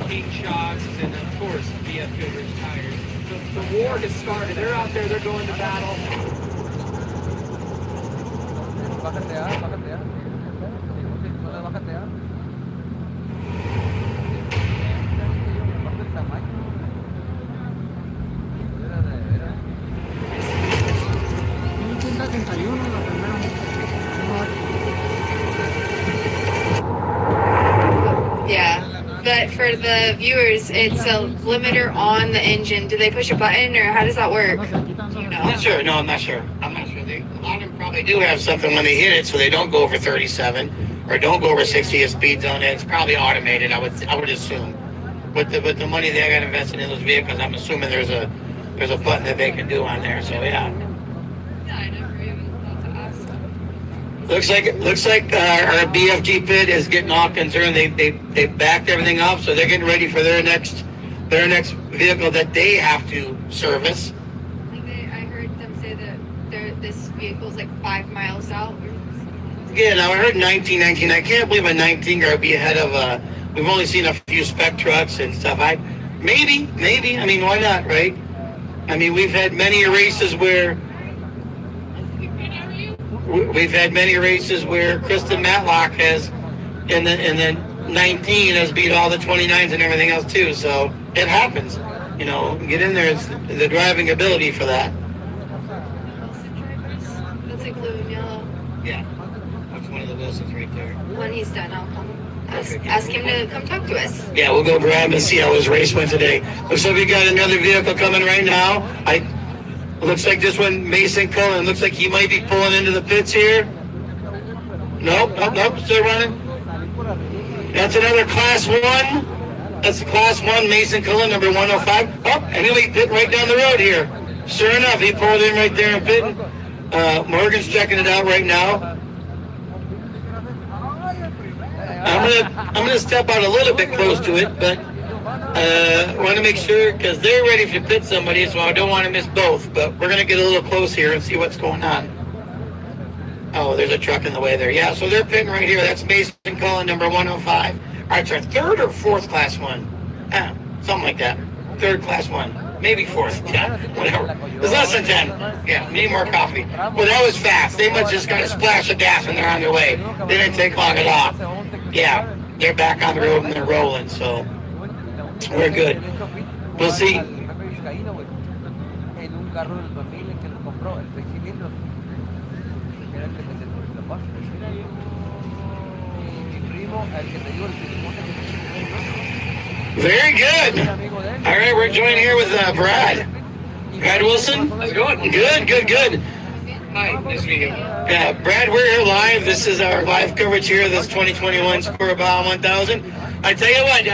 Pink shocks, and of course, VF Goodrich tires. The war has started. They're out there. They're going to battle. But for the viewers, it's a limiter on the engine. Do they push a button, or how does that work? Do you I'm know? not sure. No, I'm not sure. I'm not sure. A lot of them probably do have something when they hit it, so they don't go over 37 or don't go over 60 at speed zone. It's probably automated. I would assume. With the money they got invested in those vehicles, I'm assuming there's a button that they can do on there. So yeah. Yeah, I never even thought to ask. Looks like our BFG pit is getting all concerned. They backed everything up, so they're getting ready for their next vehicle that they have to service. I heard them say that this vehicle's like 5 miles out. Yeah, now I heard 19. I can't believe a 19 car would be ahead of. We've only seen a few spec trucks and stuff. Maybe. I mean, why not, right? I mean, we've had many races where Kristen Matlock has in the 19 has beat all the 29s and everything else too. So it happens. You know, get in there. It's the driving ability for that. That's like blue and yellow. Yeah, that's one of the Wilsons right there. When he's done, I'll come. Ask him to come talk to us. Yeah, we'll go grab and see how his race went today. Looks like we got another vehicle coming right now. Looks like this one, Mason Cullen. Looks like he might be pulling into the pits here. Nope, still running. That's another Class 1. That's the Class 1, Mason Cullen, number 105. Oh, and he'll be pitting right down the road here. Sure enough, he pulled in right there and pitting. Morgan's checking it out right now. I'm gonna step out a little bit close to it, but want to make sure because they're ready to pit somebody, so I don't want to miss both. But we're gonna get a little close here and see what's going on. Oh, there's a truck in the way there. Yeah, so they're pitting right here. That's Mason Cullen, number 105. All right, it's our third or fourth Class 1. Something like that. Third Class 1. Maybe fourth. Yeah, whatever. It's less than 10. Yeah, need more coffee. Well, that was fast. They must just got a splash of gas and they're on their way. They didn't take long at all. Yeah, they're back on the road and they're rolling, so we're good. We'll see. Very good. All right, we're joined here with Brad. Brad Wilson. How's it going? Good. Hi, nice to meet you. Yeah, Brad, we're here live. This is our live coverage here of this 2021 Baja 1000. I tell you what,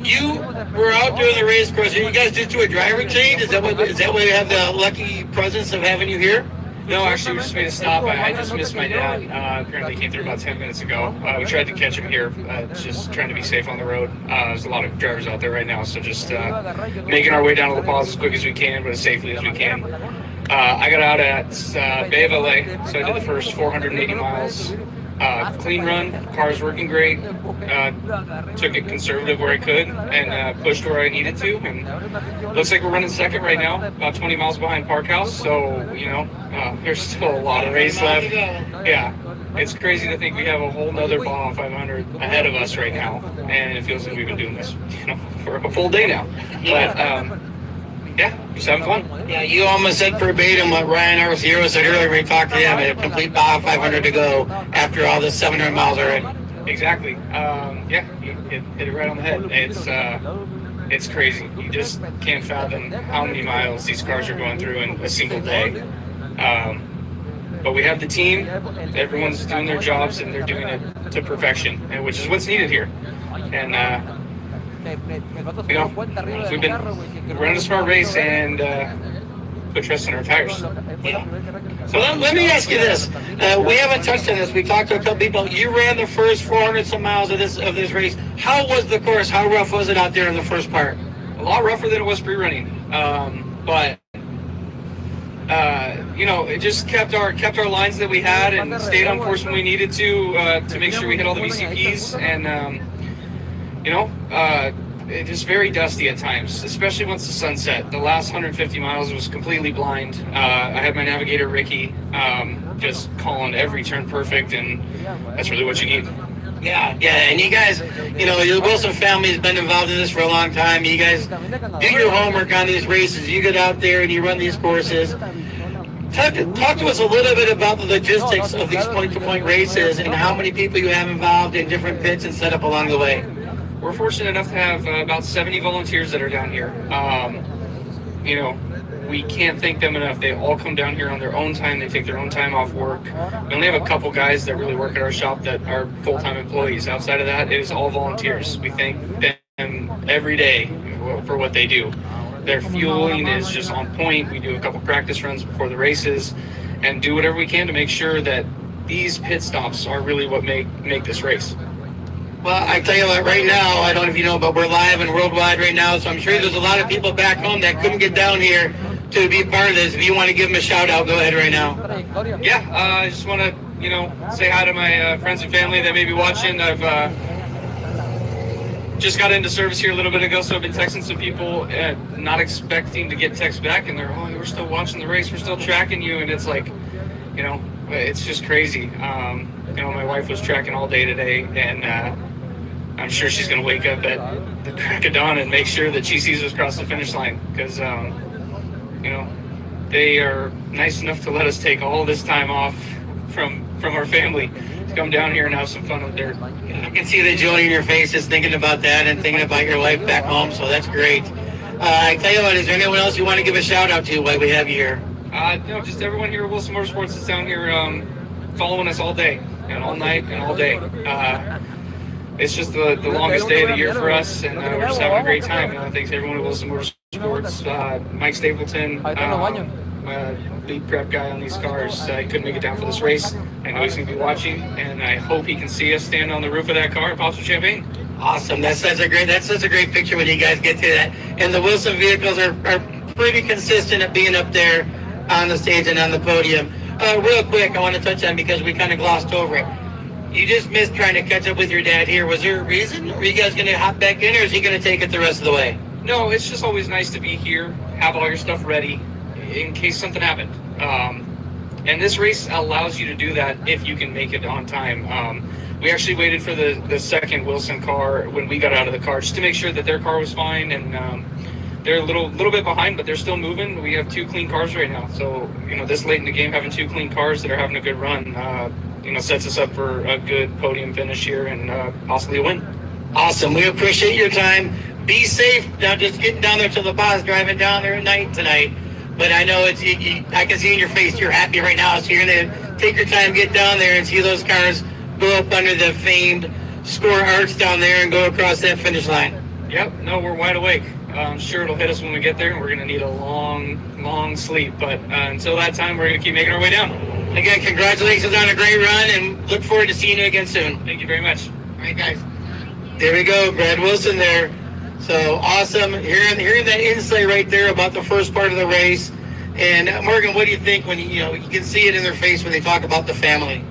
you were out doing the race course. You guys just do a driver change? Is that why you have the lucky presence of having you here? No, actually, we just made a stop. I just missed my dad. Apparently came through about 10 minutes ago. We tried to catch him here, just trying to be safe on the road. There's a lot of drivers out there right now, so just making our way down to La Paz as quick as we can, but as safely as we can. I got out at Baja, LA, so I did the first 480 miles. Clean run, car's working great. Took it conservative where I could and pushed where I needed to. And looks like we're running second right now, about 20 miles behind Park House. So, you know, there's still a lot of race left. Yeah, it's crazy to think we have a whole nother Baja 500 ahead of us right now. And it feels like we've been doing this, you know, for a full day now. But, yeah, just having fun. Yeah, you almost said verbatim what Ryan Arciero said earlier when we talked to him. A complete Baja 500 to go after all the 700 miles are in. Exactly. Yeah, you hit it right on the head. It's crazy. You just can't fathom how many miles these cars are going through in a single day. But we have the team. Everyone's doing their jobs and they're doing it to perfection, which is what's needed here. And you know, we've been running a smart race and put trust in our tires. Yeah. So let me ask you this. We haven't touched on this. We talked to a couple people. You ran the first 400 some miles of this race. How was the course? How rough was it out there in the first part? A lot rougher than it was pre-running. But you know, it just kept our lines that we had and stayed on course when we needed to make sure we hit all the VCPs. And you know, it is very dusty at times, especially once the sun set. The last 150 miles was completely blind. I had my navigator, Ricky, just calling every turn perfect, and that's really what you need. Yeah, and you guys, you know, the Wilson family has been involved in this for a long time. You guys do your homework on these races. You get out there and you run these courses. Talk to us a little bit about the logistics of these point-to-point races and how many people you have involved in different pits and set up along the way. we're fortunate enough to have about 70 volunteers that are down here. You know, we can't thank them enough. They all come down here on their own time. They take their own time off work. We only have a couple guys that really work at our shop that are full-time employees. Outside of that, it is all volunteers. We thank them every day for what they do. Their fueling is just on point. We do a couple practice runs before the races and do whatever we can to make sure that these pit stops are really what make this race. Well, I tell you what, right now, I don't know if you know, but we're live and worldwide right now, so I'm sure there's a lot of people back home that couldn't get down here to be part of this. If you want to give them a shout out, go ahead right now. Yeah, I just want to, you know, say hi to my friends and family that may be watching. I've just got into service here a little bit ago, so I've been texting some people, not expecting to get texts back, and they're, oh, we're still watching the race, we're still tracking you, and it's like, you know, it's just crazy. You know, my wife was tracking all day today, and I'm sure she's going to wake up at the crack of dawn and make sure that she sees us cross the finish line, because, you know, they are nice enough to let us take all this time off from our family to come down here and have some fun with dirt. I can see the joy in your face just thinking about that and thinking about your life back home, so that's great. I tell you what, is there anyone else you want to give a shout out to while we have you here? No, just everyone here at Wilson Motorsports that's down here following us all day and all night and all day. It's just the longest day of the year for us, and we're just having a great time. You know, thanks to everyone at Wilson Motorsports. Mike Stapleton, lead prep guy on these cars, he couldn't make it down for this race. I know he's going to be watching, and I hope he can see us stand on the roof of that car and pop some champagne. Awesome. That's such a great picture when you guys get to that. And the Wilson vehicles are pretty consistent at being up there on the stage and on the podium. Real quick, I want to touch on, because we kind of glossed over it. You just missed trying to catch up with your dad here. Was there a reason? Are you guys going to hop back in, or is he going to take it the rest of the way? No, it's just always nice to be here, have all your stuff ready in case something happened. And this race allows you to do that if you can make it on time. We actually waited for the second Wilson car when we got out of the car, just to make sure that their car was fine, and they're a little bit behind, but they're still moving. We have 2 clean cars right now, so you know, this late in the game, having 2 clean cars that are having a good run, you know, sets us up for a good podium finish here and possibly a win. Awesome. We appreciate your time. Be safe. Now, just getting down there to the Baja, driving down there at night tonight. But I know it's I can see in your face you're happy right now, so you're going to take your time, get down there, and see those cars go up under the famed score arch down there and go across that finish line. Yep. No, we're wide awake. I'm sure it'll hit us when we get there, and we're going to need a long sleep. But until that time, we're going to keep making our way down. Again, congratulations on a great run, and look forward to seeing you again soon. Thank you very much. All right, guys. There we go, Brad Wilson there. So awesome. Hearing that insight right there about the first part of the race. And Morgan, what do you think when you can see it in their face when they talk about the family?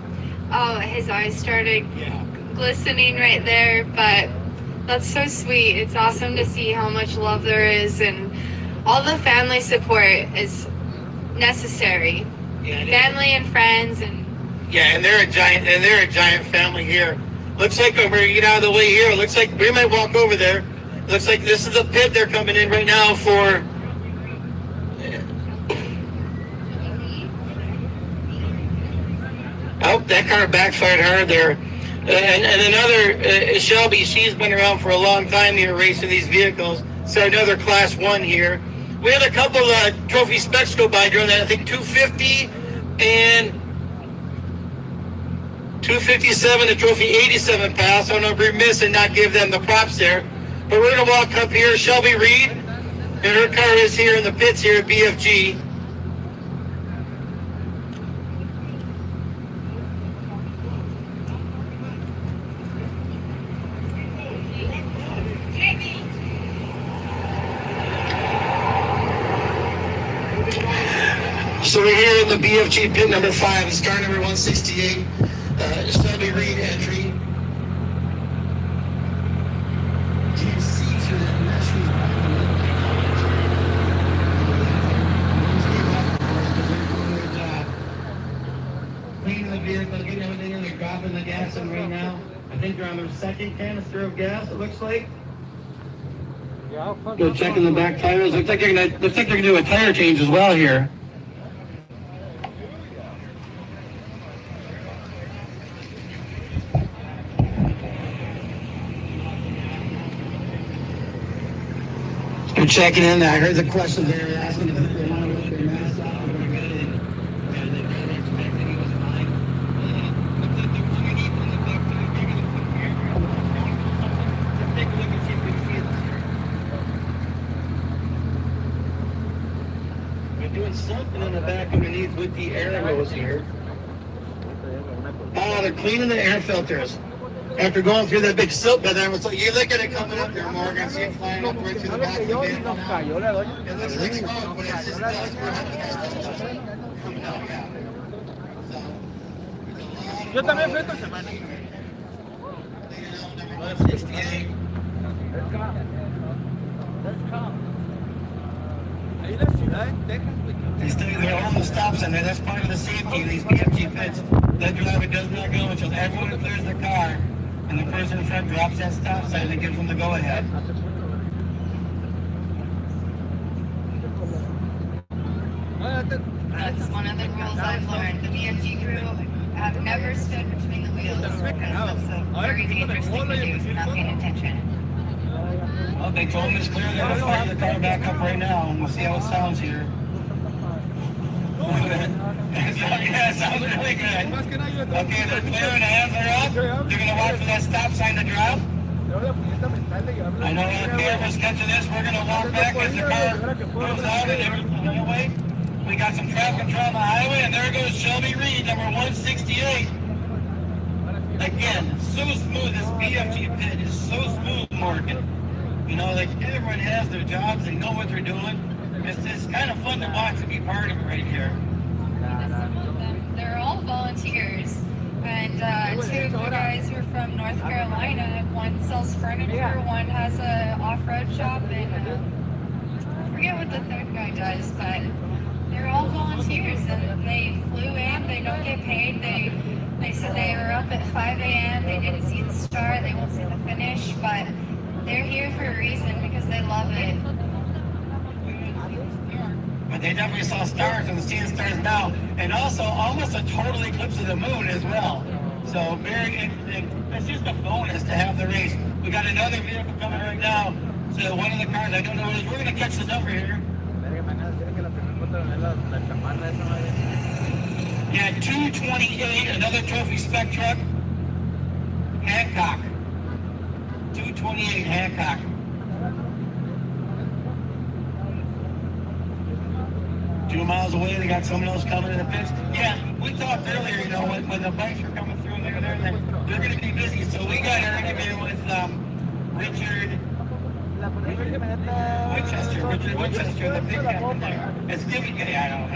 Oh, his eyes started glistening right there, but that's so sweet. It's awesome to see how much love there is, and all the family support is necessary. Yeah, family and friends, and and they're a giant family here. Looks like we're gonna get out of the way here. Looks like we might walk over there. Looks like this is the pit they're coming in right now for. Oh, that car backfired hard there. And another, Shelby, she's been around for a long time here racing these vehicles. So another Class 1 here. We had a couple trophy specs go by during that, I think 250 and 257, the trophy 87 pass. I don't know if we're missing, not give them the props there. But we're going to walk up here. Shelby Reed, and her car is here in the pits here at BFG. So we're here in the BFG pit number 5, it's car number 168, Shelby Reed entry. Cleaning the vehicle, getting everything in, they're dropping the gas in right now. I think they're on their second canister of gas, it looks like. Go checking the back tires. Looks like they're gonna do a tire change as well here. checking in. I heard the questions they were asking if they want to look their masks off. Or they got it. They got it checked and he was fine. Looks like they're underneath on the back tire. Maybe they'll put the air on. Let's take a look and see if we can see it. We're doing something on the back underneath with the air hose here. Oh, they're cleaning the air filters. After going through that big silt bed there, so you look at it coming up there, Morgan, see it flying up right through the back of the van. It looks like smoke, but it's just dust. Coming out, yeah. Yo también fui esta semana. Number 168. Ahí en la ciudad de Texas, They're on the stop sign there. That's part of the safety of these BFG pits. That driver does not go until everyone clears the car and the person in front drops that stop sign and gives them the go-ahead. That's one of the rules I've learned. The BFG crew have never stood between the wheels because that's a very dangerous thing to do if you're not paying attention. Well, they told me it's clear. They're going to fire the car back up right now, and we'll see how it sounds here. Yeah, it sounds really good. Okay, they're clear and the hands are up. They're going to watch for that stop sign to drop. I know the camera's catching this. We're going to walk back as the car moves out and everything away. We got some traffic control on the highway, and there goes Shelby Reed, number 168. Again, so smooth. This BFG pit is so smooth, Morgan. You know, like everyone has their jobs. They know what they're doing. It's kind of fun to watch and be part of it right here. They're all volunteers. And two of the guys were from North Carolina. One sells furniture, one has a off-road shop, and I forget what the third guy does, but they're all volunteers, and they flew in. They don't get paid. They said they were up at 5 a.m. They didn't see the start. They won't see the finish, but they're here for a reason because they love it. But they definitely saw stars and seeing stars now, and also almost a total eclipse of the moon as well. So it's just a bonus to have the race. We got another vehicle coming right now. So one of the cars, I don't know what it is. We're going to catch the number here. Yeah, 228, another trophy spec truck. Hancock. 228 Hancock. Few miles away, they got someone else coming in the pits. Yeah, we talked earlier, you know, when the bikes are coming through they're going to be busy. So we got an interview with Richard Winchester, the big captain there. It's giving, yeah, I know.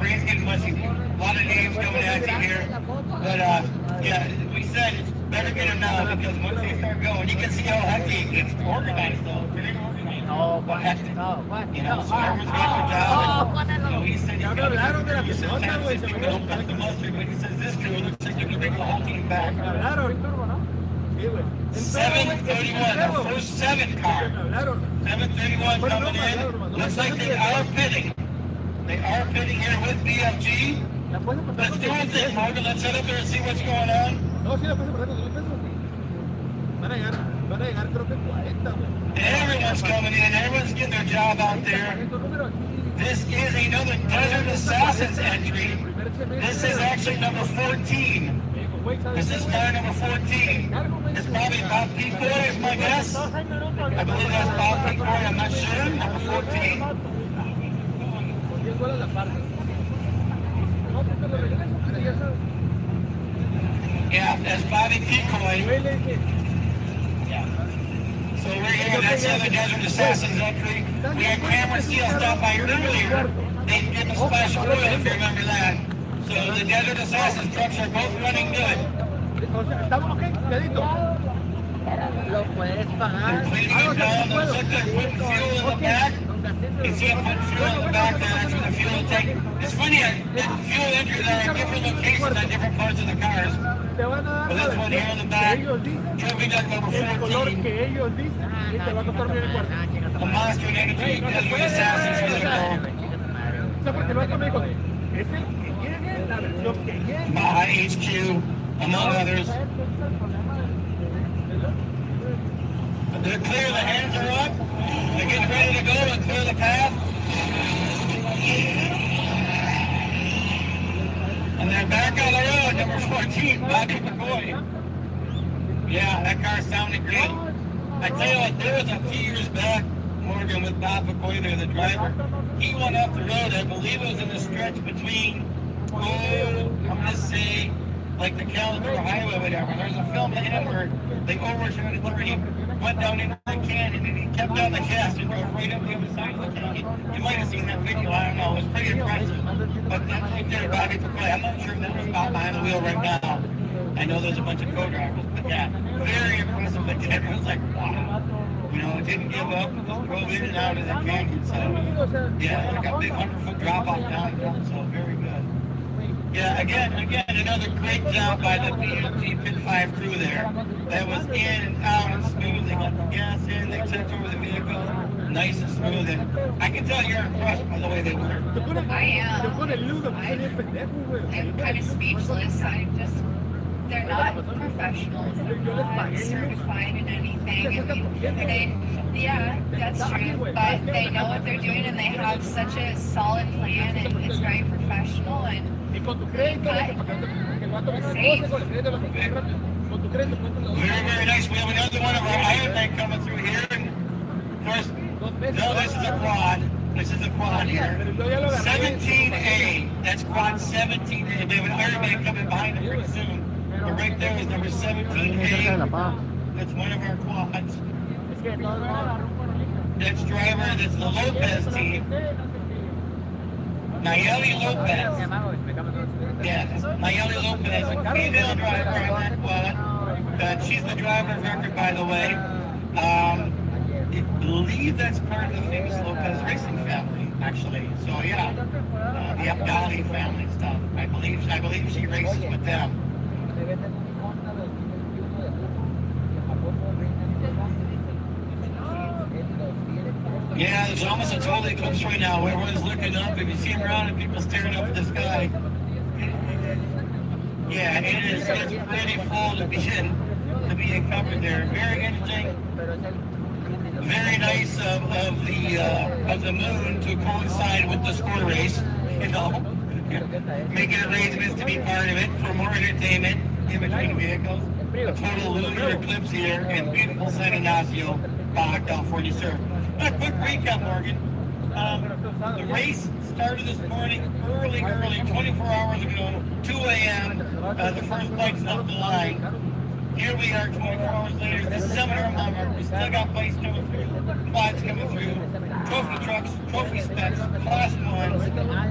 Brain's getting mushy. A lot of names coming at you here. But, yeah, we said it's better get them now because once they start going, you can see how hectic it's organized, though. Very organized. No, hectic. You know, so everyone's got their job. And, you know, he said he's got to do sometimes if we don't cut the mustard, but he says this crew looks like they're going to bring the whole team back. 731, the first 7 car. 731 coming in. Looks like they are pitting. They are pitting here with BFG. Let's do our thing, Morgan. Let's head up there and see what's going on. Everyone's coming in. Everyone's getting their job out there. This is another Desert Assassins entry. This is actually number 14. This is car number 14. It's probably Bob Peacoy is my guess. I believe that's Bob Peacoy. I'm not sure. Number 14. Yeah, that's Bobby Peacoy. Yeah. So we're here. That's the other Desert Assassins entry. We had Cameron Steele stop by earlier. They did the splash of oil, if you remember that. So the Desert Assassins trucks are both running good. Lo puedes pagar. They're cleaning it down. Looks like they're putting fuel in the back. You see them putting fuel in the back there. That's where the fuel tank. It's funny, the fuel entries are in different locations on different parts of the cars. But this one here in the back, trophy duck number 14. The Monster Energy Desert Assassins for the Baja HQ, among others. They're clear, the hands are up. They're getting ready to go and clear the path. And they're back on the road, number 14, Bobby McCoy. Yeah, that car sounded great. I tell you what, there was a few years back, Morgan, with Bob McCoy there, the driver. He went off the road, I believe it was in the stretch between, I'm going to say, like the California Highway, whatever. There's a film of him where they overshot it through, he went down into the canyon and he kept on the gas and drove right up the other side of the canyon. You might have seen that video, I don't know, it was pretty impressive. But that's right there, Bobby McCoy. I'm not sure if that was Bob behind the wheel right now. I know there's a bunch of co-drivers, but yeah, very impressive. But it was like, wow. You know, it didn't give up, it just drove in and out of the canyon. So, yeah, like a big 100-foot drop-off downhill, so very good. Yeah, again, another great job by the BMG Pit 5 crew there. That was in and out and smooth. They got the gas in, they took over the vehicle, nice and smooth. And I can tell you're impressed by the way they work. I am. I'm kind of speechless. They're not professionals. They're not certified in anything. Yeah, that's true. But they know what they're doing and they have such a solid plan and it's very professional and safe. Very, very nice. We have another one of our Iron Man coming through here. And of course, no, this is a quad. This is a quad here. 17A. That's quad 17A. We have an Iron Man coming behind him pretty soon. But right there is number 17A. That's one of our quads. That's driver. That's the Lopez team. Nayeli Lopez. Yeah, Nayeli Lopez, a female driver on that quad. She's the driver of record, by the way. I believe that's part of the famous Lopez racing family, actually. So yeah, the Abdali family stuff. I believe she races with them. Yeah, there's almost a total eclipse right now. Everyone's looking up. If you see around and people staring up at the sky. Yeah, it is. It's pretty full to be in covered there. Very interesting. Very nice of the moon to coincide with the score race. You know, making arrangements to be part of it for more entertainment in between vehicles. A total lunar eclipse here in beautiful San Ignacio, Baja, California, sir. A quick recap, Morgan. The race started this morning early, 24 hours ago, 2 a.m. The first bike's off the line. Here we are 24 hours later, the seminar moment. We still got bikes coming through, quads coming through, trophy trucks, trophy specs, class ones,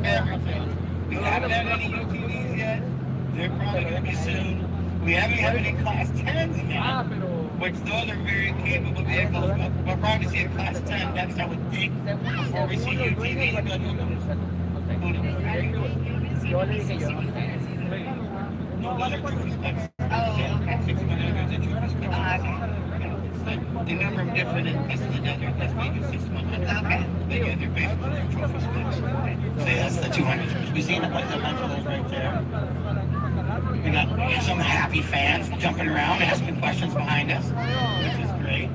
everything. We haven't had any UTVs yet. They're probably going to be soon. We haven't had any class 10s yet, which those are very capable vehicles, but we'll probably see a class 10 next, I would think, before we see UTVs. No other trophy specs. Oh, okay. They number them different in pieces of desert. That's maybe 6100. Okay. They're based on their trophy specs. So that's the 200s. We see a bunch of those right there. We got some happy fans jumping around, asking questions behind us, which is great.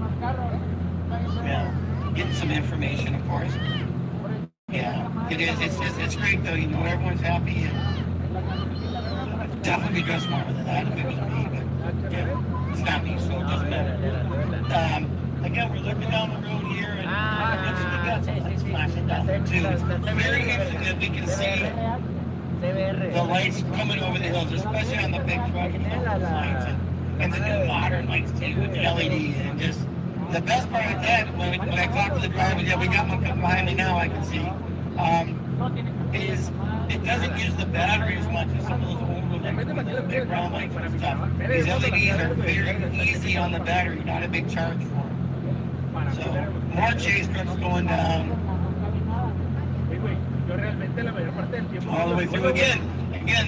Yeah, getting some information, of course. Yeah, it is. It's great though. You know, everyone's happy. And definitely dress smarter than that if it was me, but yeah, it's not me, so it doesn't matter. Again, we're looking down the road here, and we got some lights flashing down there too. It's very interesting that we can see the lights coming over the hills, especially on the big truck and those lights, and the new modern lights too with the LED, and just the best part of that when I talk to the driver, yeah, we got one coming behind me now. I can see. Is it doesn't use the battery as much as some of those older big round lights and stuff. These LEDs are very easy on the battery, not a big charge for them. So more chase trucks going down all the way through. Again,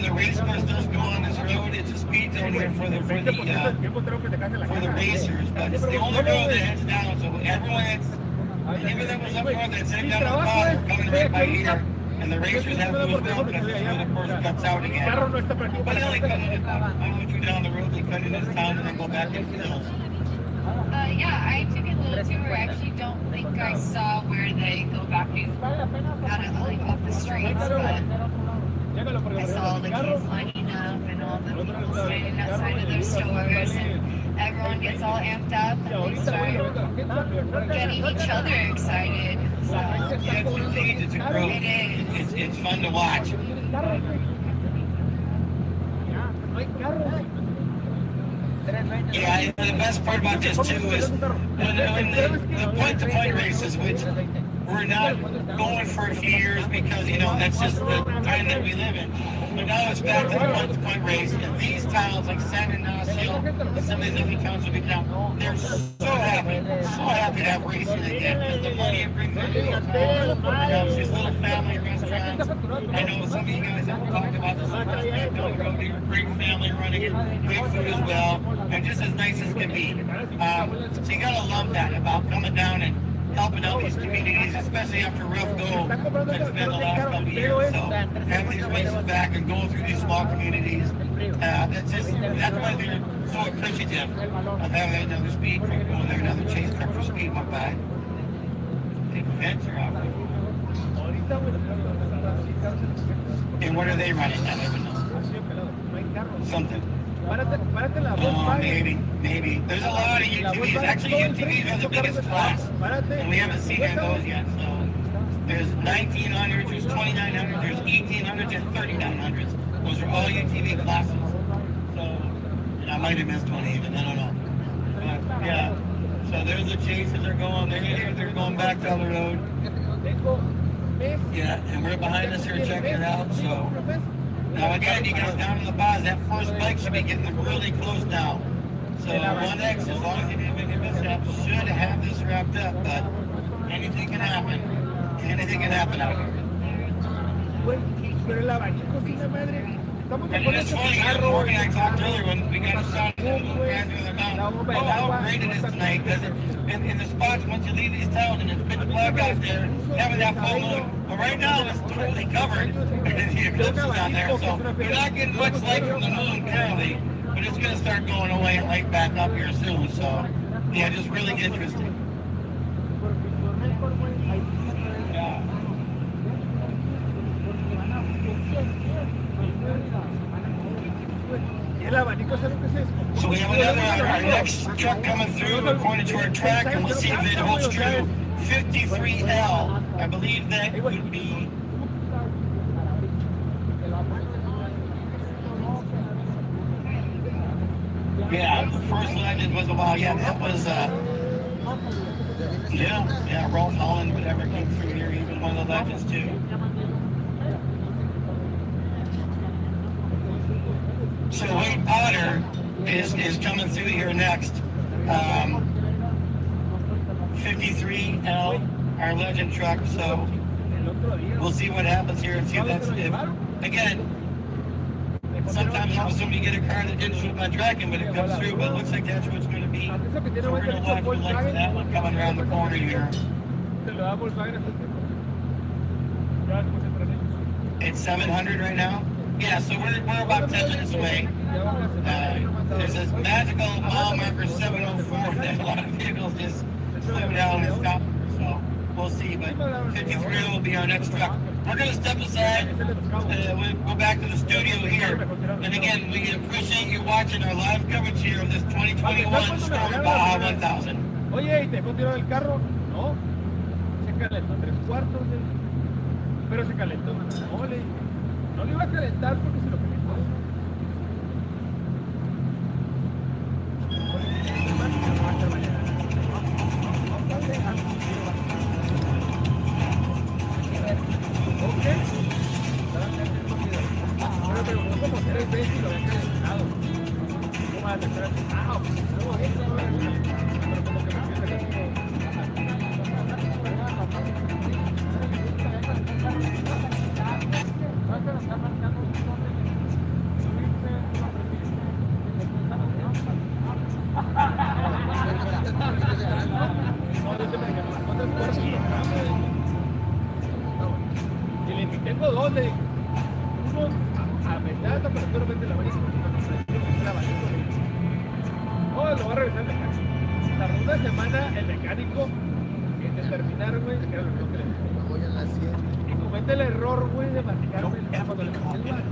the race course does go on this road. It's a speed zone here for the racers, but it's the only road that heads down. So everyone that was up north that's heading down the bottom are coming right by here. And the racers have to as well because this road, of course, cuts out again. But they only cut into town. I went you down the road, they cut into town, and then go back into the hills. Yeah, I took a little tour. I actually don't think I saw where they go back out of, like, off the streets, but I saw all the kids lining up and all the people standing outside of their stores, and everyone gets all amped up and they start getting each other excited. So Yeah, it's contagious. It's a group. it is. It's fun to watch. Yeah, the best part about this too is when the point-to-point races, which we're not going for a few years because, you know, that's just the time that we live in. But now it's back to the point-to-point race. And these towns like San Ignacio and some of these other towns will be down, they're so happy to have racing again. Because the money it brings into the town, these little family restaurants. I know some of you guys have talked about this sometimes back down the road. They're great family running it, great food as well, and just as nice as can be. So you gotta love that about coming down and helping out these communities, especially after rough go that's been the last couple of years. So having these races back and going through these small communities, that's why they're so appreciative of having another speed truck go there, another chase truck for speed went by. Take adventure out there. And what are they running? I never know. Something. Oh, maybe. There's a lot of UTVs. Actually, UTVs are the biggest class. And we haven't seen any of those yet. So there's 1900s, there's 2900s, there's 1800s, and 3900s. Those are all UTV classes. So, and I might have missed one even. I don't know. But, yeah. So there's the chases are going. They're going back down the road. Yeah, and we're behind us here checking it out. So. Now again, you guys down in the Baja, that first bike should be getting really close now. So 1X, as long as you didn't make a mishap, should have this wrapped up, but anything can happen. Anything can happen out here. And it's funny, Morgan and I talked earlier when we got started how great it is tonight, because in the spots, once you leave these towns and it's pitch black out there, having that full moon. But right now it's totally covered, and the eclipse is on there, so you're not getting much light from the moon currently, but it's going to start going away and light back up here soon, so yeah, just really interesting. Yeah. So we have our next truck coming through according to our track, and we'll see if it holds true. 53L, I believe that would be. Yeah, the first legend was a while. Yeah, that was. Yeah, Rolf Holland, whatever came through here. He was one of the legends too. So Wade Potter is coming through here next. 53L, our legend truck. So we'll see what happens here and see if again, sometimes all of a sudden you get a car that didn't shoot my tracking, but it comes through, but it looks like that's what it's going to be. So we're going to watch the lights of that one coming around the corner here. It's 700 right now. Yeah, so we're about 10 minutes away. There's this magical mile marker 704 that a lot of vehicles just slow down and stop. So we'll see, but 53 will be our next truck. We're going to step aside. We'll go back to the studio here. And again, we appreciate you watching our live coverage here of this 2021 Storm Baja 1000. Oye, ¿y te dejó tirado el carro? No. Se calentó 3/4. Pero se calentó. No, le dije. No le iba a calentar porque se lo calentó. Ok. Pero preguntó como 3 veces y lo había calentado. ¿Cómo va a estar así? Pero como que me calentó. Y le dije, tengo dos, le dije. Uno a meter temperatura, vete la varilla. Oh, lo va a revisar la casa. tardó una semana el mecánico en determinar, güey, que era lo que le dije. Voy a las 100. Y comete el error, güey, de marcarme cuando le marqué el vato.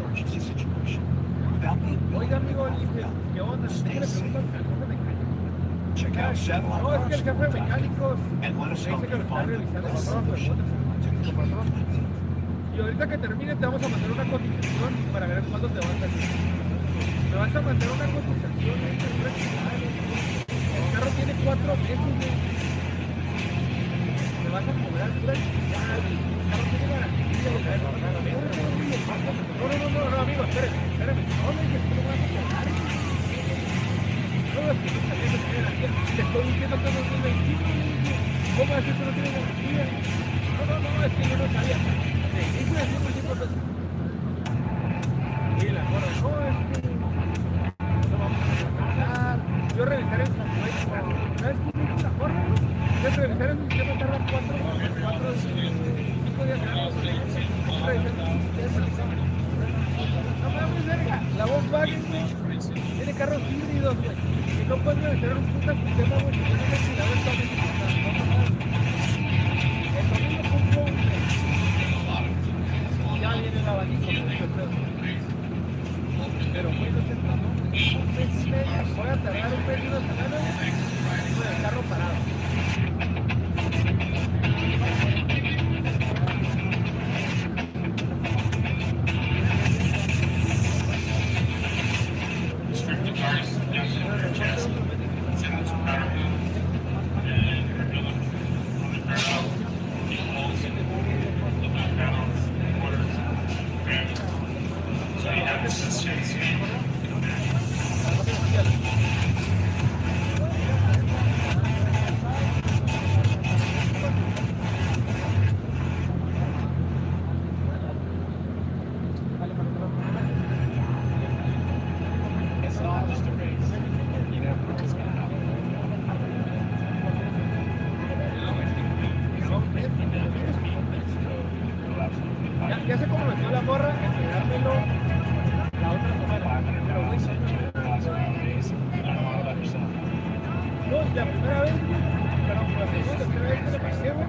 Oiga, amigo, le dije, ¿qué onda? ¿Usted le pregunta al jefe mecánico? No, es que el jefe mecánico me dice que lo está revisando. Patrón. Y ahorita que termine te vamos a mandar una cotización para ver cuándo te vas a salir. Me vas a mandar una cotización. El carro tiene 4 meses, güey. Me vas a cobrar pura actividad. El carro tiene garantía. No, amigo, espérame. No me digas que no vas a cobrar. No, es que no sabía que tenía garantía. Te estoy diciendo que no es 2021. ¿Cómo es que no tiene garantía? No, es que yo no sabía. Y la gorra, no, es que no vamos a tratar. Yo revisaré en su sistema. ¿Sabes qué es la gorra? Es revisar en su sistema, tarda 4 o 5 días. No mames, verga. La Volkswagen, tiene carros híbridos, güey. Y no pueden revisar un puta sistema, güey. Que tiene cuidado en todo el ya viene el abanico, pero bueno, voy a tardar un mes y una semana con el carro parado. Ya se comprometió la morra en entregármelo la otra semana. Pero güey, no, la primera vez, pero por la segunda, tercera vez que le pasé, güey,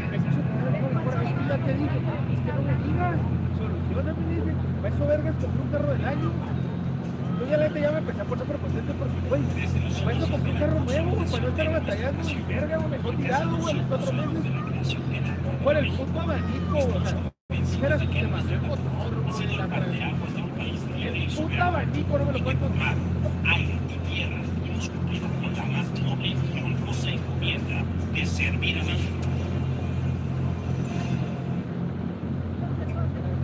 me quiso poner con la morra. Es que ya te dije, es que no me digas, solucioname, me dice, para eso vergas compré un carro del año. Yo ya la neta ya me empecé a poner prepotente porque, güey, para eso compré un carro nuevo, güey, para no estar batallando, y verga, güey, mejor tirado, güey, a los 4 meses. Por el puto abanico, o sea. Dijeras que te mandé el motor, güey, la verdad. El puto abanico no me lo puedes contar. Aire y tierra hemos cumplido con la más noble y honrosa encomienda de servir a México.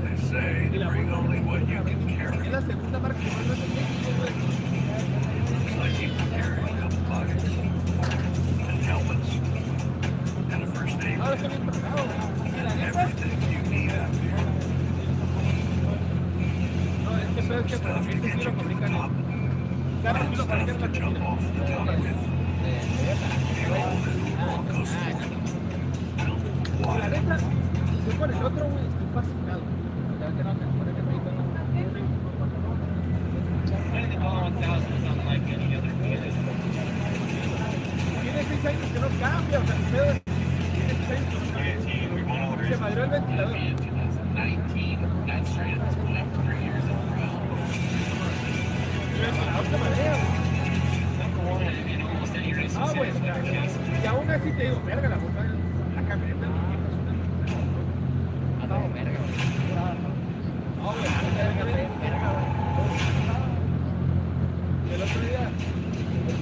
They say bring only what you can carry. Es la segunda marca que más en México, güey. Looks like you can carry a couple buckets and helmets and a first aid Ahora kit. está bien pesado, güey. La neta. Everything you need out here. No, es que peor es que para mí sí lo fabrican. Carros lo fabrican To jump off the top with. The all new Bronco Sport. La neta, yo con el otro, güey, estoy fascinado. Ya que no se pone que me hizo tiene 6 años que no cambia, o sea, el pedo tiene 6 años. Se madrió el ventilador. Ah, güey, y aún así te digo, verga, la camioneta no, verga. No, güey, verga. El otro día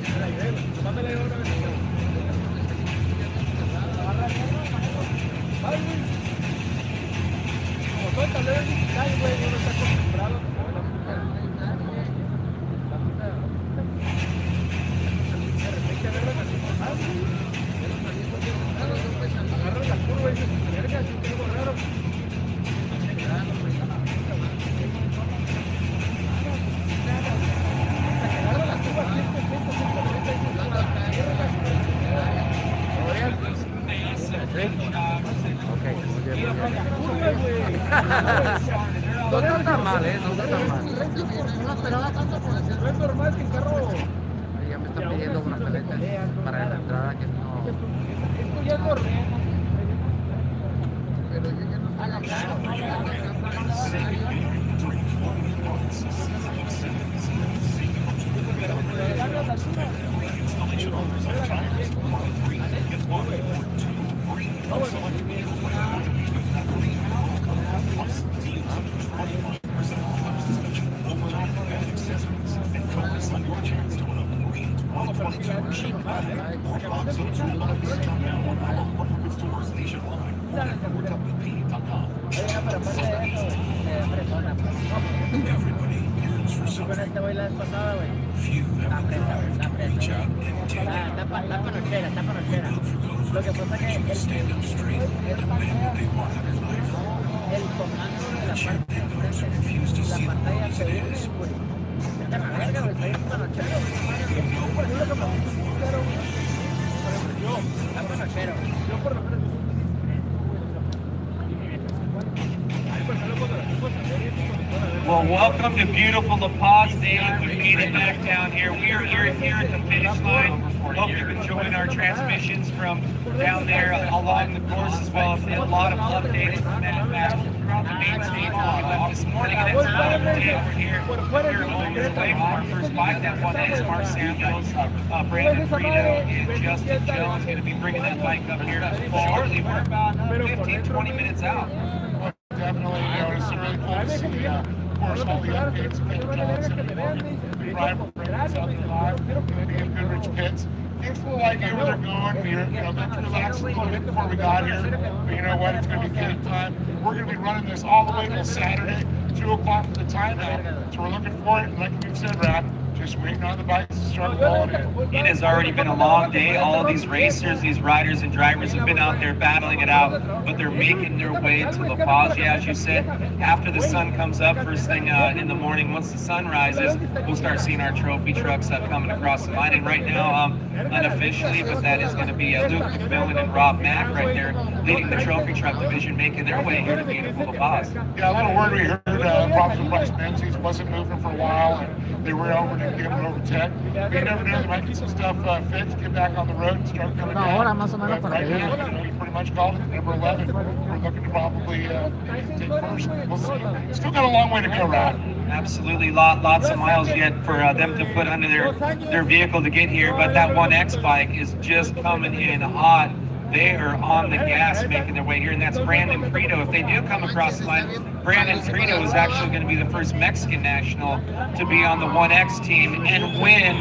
me la llevé, nomás me la llevé una vez. Ay, güey. Como todo el tablero digital, güey, uno está acostumbrado a la puta. De repente agarran así, agarran la curva y dices, verga, así que algo raro. Agarran la curva 100%, 190. No está tan mal, no está tan mal. No esperaba tanto por el es normal que el carro ya me está pidiendo. yendo una peleta para la entrada que no. Esto ya no Pero yo ya no Everybody yearns for something. Few have the drive to reach out and take it. Look for those who can stand up straight and demand what they want out of life. The champion those who refuse to see the world as it is. Well, welcome to beautiful La Paz, Dave. We made it back down here. We are here at the finish line. Hope you've enjoyed our transmissions from down there along the course as well. A lot of updates from that throughout the main stage. This morning and it's another day over here. We're on our way from our first bike. That one is Mark Santos, Brandon Frito, and Justin Jones going to be bringing that bike up here shortly. We're about 15-20 minutes out. Definitely, it's really cool to see, of course, all the updates of Peter Johnson and Ryan Brandon's up alive, be in Goodrich Pits. Things feel like where they're going. We're, got to relax a little bit before we got here, but you know what? It's going to be game time. We're going to be running this all the way till Saturday, 2 o'clock for the timeout. So we're looking for it, and like we've said, Rob, just waiting on the bikes to start rolling in. It has already been a long day. All of these racers, these riders and drivers have been out there battling it out, but they're making their way to La Paz. Yeah, as you said, after the sun comes up first thing in the morning, once the sun rises, we'll start seeing our trophy trucks coming across the line. And right now, unofficially, but that is going to be Luke McMillan and Rob Mack right there leading the trophy truck division, making their way here to beautiful La Paz. Yeah, a little word we heard, problems with Bryce Menzies, wasn't moving for a while, and they were over to give it over tech. But you never know, they might get some stuff fixed, get back on the road and start coming down. But right now, we pretty much called it number 11. We're looking to probably take first. We'll see. Still got a long way to go, Rod. Absolutely, lots of miles yet for them to put under their vehicle to get here, but that 1X bike is just coming in hot. They are on the gas making their way here, and that's Brandon Frito. If they do come across the line, Brandon Frito is actually going to be the first Mexican national to be on the 1X team and win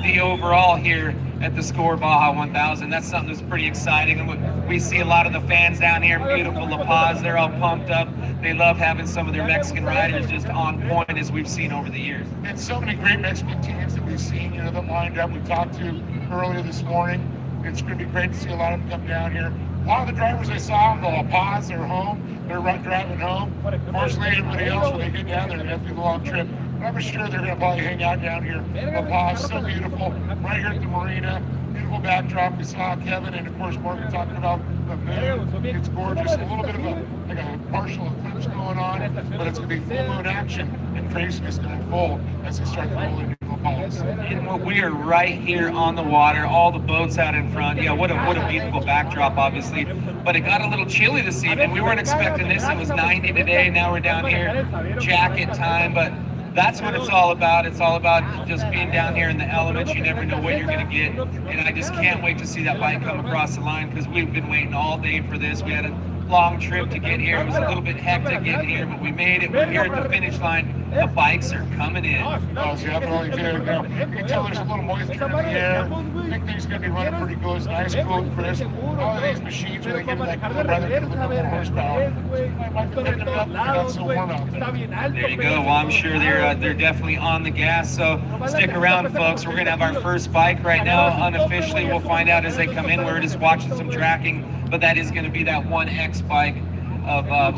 the overall here at the Score Baja 1000. That's something that's pretty exciting. And we see a lot of the fans down here in beautiful La Paz. They're all pumped up. They love having some of their Mexican riders just on point as we've seen over the years. And so many great Mexican teams that we've seen, that lined up. We talked to earlier this morning. It's going to be great to see a lot of them come down here. A lot of the drivers I saw in the La Paz, they're home. They're driving home. Unfortunately, everybody else, when they get down there, they have to do the long trip. But I'm sure they're going to probably hang out down here. La Paz, so beautiful. Right here at the marina. Beautiful backdrop. We saw Kevin and, of course, Morgan talking about the moon. It's gorgeous. A little bit of a partial eclipse going on, but it's going to be full moon action, and craziness going to unfold as they start to roll into La Paz. And we are right here on the water, all the boats out in front. Yeah, what a beautiful backdrop, obviously. But it got a little chilly this evening. We weren't expecting this. It was 90 today. Now we're down here, jacket time, but that's what it's all about. It's all about just being down here in the elements. You never know what you're going to get. And I just can't wait to see that bike come across the line, because we've been waiting all day for this. We had a long trip to get here. It was a little bit hectic getting here, but we made it. We're here at the finish line. The bikes are coming in. Oh, definitely do. You can tell there's a little moisture in the air. I think things are going to be running pretty good. It's nice, cool, and crisp. All of these machines, where they give that cool weather, give a little more horsepower. Might be picking it up, not so warm out there. There you go. Well, I'm sure they're definitely on the gas. So stick around, folks. We're going to have our first bike right now. Unofficially, we'll find out as they come in. We're just watching some tracking, but that is going to be that 1X bike.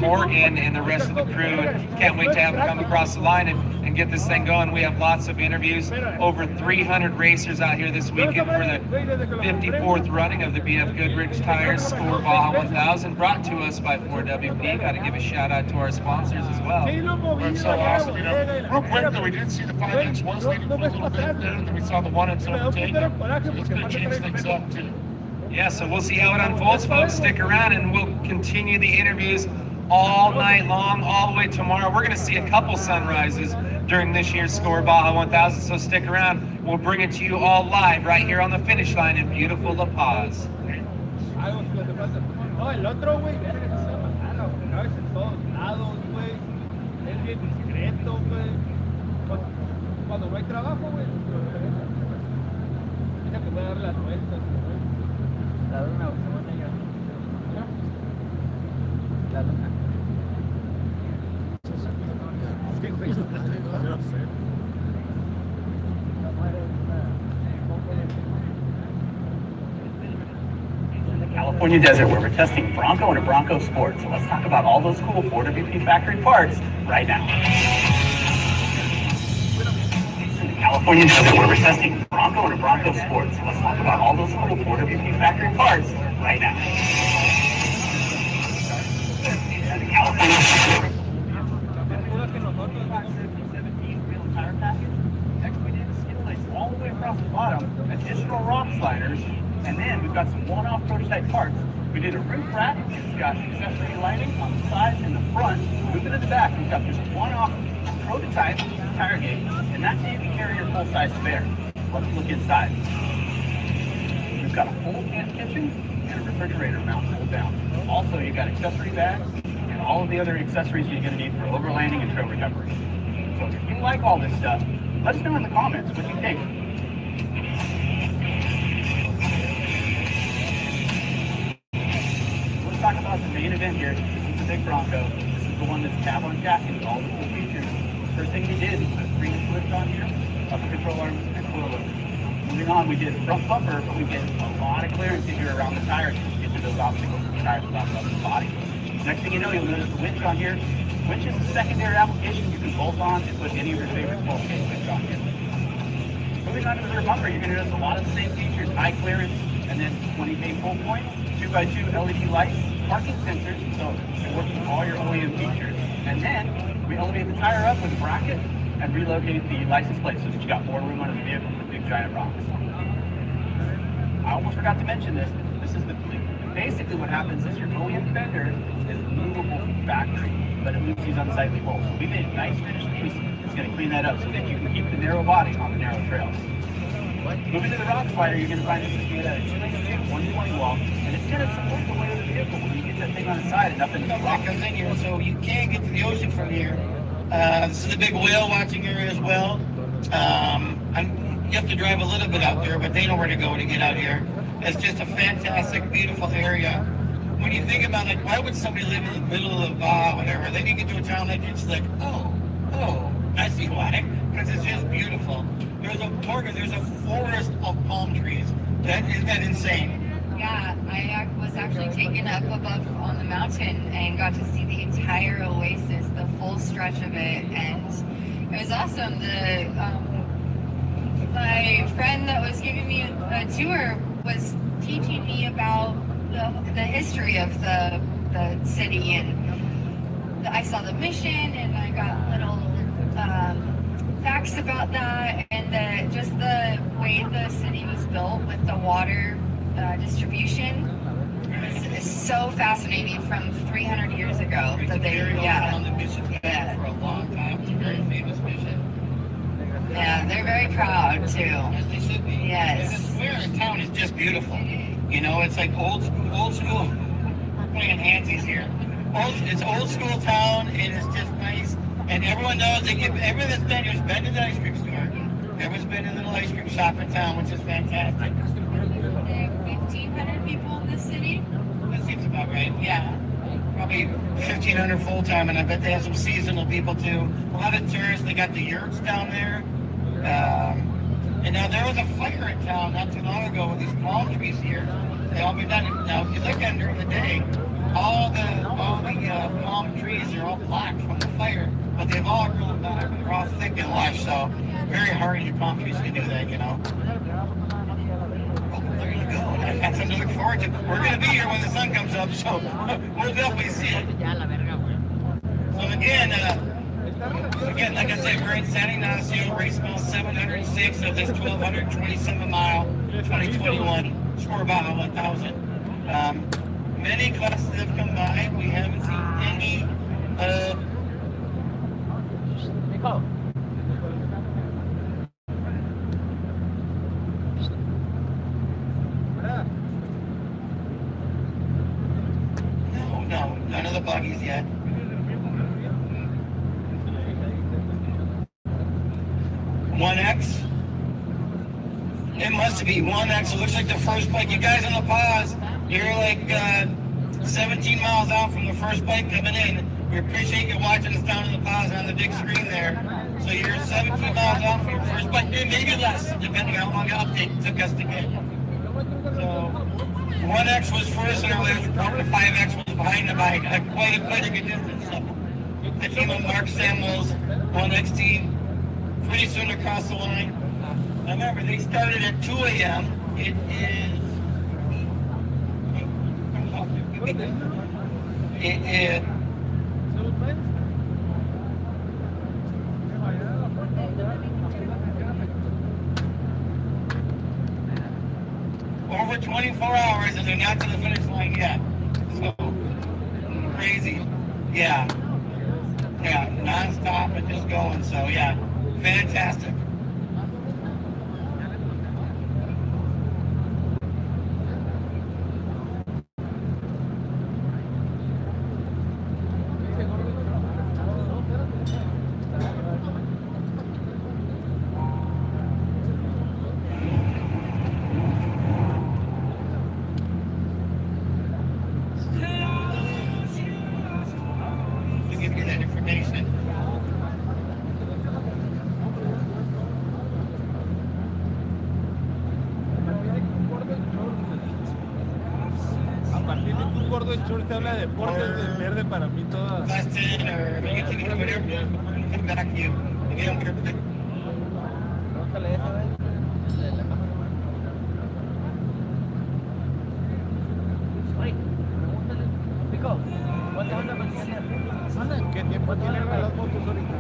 Morgan and the rest of the crew. And can't wait to have them come across the line and get this thing going. We have lots of interviews. Over 300 racers out here this weekend for the 54th running of the BF Goodrich Tires Score Baja 1000, brought to us by 4WP. Got to give a shout out to our sponsors as well. That's so awesome. You know, real quick though, we did see the 5X1 leading for a little bit there, and then we saw the 1X overtake them. So it's going to change things up too. Yeah, so we'll see how it unfolds, folks. Stick around and we'll continue the interviews all night long, all the way tomorrow. We're going to see a couple sunrises during this year's Score Baja 1000, so stick around. We'll bring it to you all live right here on the finish line in beautiful La Paz. No, el otro, güey, es una manada, güey, cabes en todos lados, güey, es bien discreto, güey. Cuando no hay trabajo, güey, mira que puede darle las vueltas, güey. La luna, usamos ella. La luna. California desert where we're testing Bronco and a Bronco Sport. So let's talk about all those cool 4WP factory parts right now. In the California desert where we're testing Bronco and a Bronco Sport. So let's talk about all those cool 4WP factory parts right now. In the California desert. Next we did skid plates all the way across the bottom, additional rock sliders. And then we've got some one-off prototype parts. We did a roof rack. It's got accessory lighting on the sides and the front. Moving to the back, we've got this one-off prototype tire gauge. And that's how you can carry your full-size spare. Let's look inside. We've got a full tent kitchen and a refrigerator mount pulled down. Also, you've got accessory bags and all of the other accessories you're going to need for overlanding and trail recovery. So if you like all this stuff, let us know in the comments what you think. Talk about the main event here. This is the big Bronco. This is the one that's cab on chassis with all the cool features. First thing we did was put 3 splits on here, upper control arms, and coilovers. Moving on, we did front bumper, but we get a lot of clearance in here around the tires to get to those obstacles with the tires without rubbing the body. Next thing you know, you'll notice the winch on here. Winch is a secondary application you can bolt on and put any of your favorite 12-gauge winch on here. Moving on to the rear bumper, you're going to notice a lot of the same features, high clearance, and then 20K pull points, 2x2 LED lights, parking sensors, so it works with all your OEM features. And then we elevate the tire up with a bracket and relocate the license plate so that you got more room under the vehicle for big giant rocks. I almost forgot to mention this. This is basically what happens is your OEM fender is movable from factory, but it moves these unsightly holes. So we made a nice finished piece. It's going to clean that up so that you can keep the narrow body on the narrow trails. Moving to the rock slider, you're going to find this is made out of 2x2 120 wall, and it's going to support the weight of the vehicle when you get that thing on its side and up in the rock. Comes in here, so you can get to the ocean from here. This is a big whale watching area as well. You have to drive a little bit out there, but they know where to go to get out here. It's just a fantastic, beautiful area. When you think about like, why would somebody live in the middle of Baja, whatever? Then you get to a town like it's like, oh, I see why. Because it's just beautiful. There's a forest of palm trees. Isn't that insane? Yeah, I was actually taken up above on the mountain and got to see the entire oasis, the full stretch of it, and it was awesome. My friend that was giving me a tour was teaching me about the history of the city, and I saw the mission, and I got little facts about that, and just the way the city was built with the water distribution is so fascinating from 300 years ago. That they, on the mission for a long time. It's a very famous mission. Yeah, they're very proud too. As they should be. Yes. The square in town is just beautiful. You know, it's like old school. We're playing handsies here. It's old school town, and it's just nice. And everyone knows everyone that's been here's been to the ice cream store. Everyone's been to the little ice cream shop in town, which is fantastic. 1,500 people in this city? That seems about right. Yeah. Probably 1,500 full-time, and I bet they have some seasonal people too. A lot of tourists. They got the yurts down there. And now there was a fire in town not too long ago with these palm trees here. They all been done. Now, if you look at them during the day, all the palm trees are all black from the fire, but they've all grown back. They're all thick and lush, so very hardy palm trees can do that, you know. There you go. That's something to look forward to. We're going to be here when the sun comes up, so we'll definitely see it. So again, like I said, we're in San Ignacio, race mile 706 of this 1,227-mile 2021 Score Baja 1000. Many classes have come by. We haven't seen any. No, none of the buggies yet. One X. It must be 1X. It looks like the first bike. You guys on the pause, you're like 17 miles out from the first bike coming in. We appreciate you watching us down in the pause on the big screen there. So you're 17 miles out from your first bike, maybe less, depending on how long the update took us to get. So 1X was first, and our last report, the 5X was behind the bike. Quite a good distance. So the team of Mark Samuel's 1X team pretty soon across the line. Remember, they started at 2 a.m. It is... over 24 hours and they're not to the finish line yet. So, crazy. Yeah, non-stop and just going. So, yeah, fantastic. Te habla de deportes de verde para mí todas. ¿Qué tiempo tienen las motos ahorita?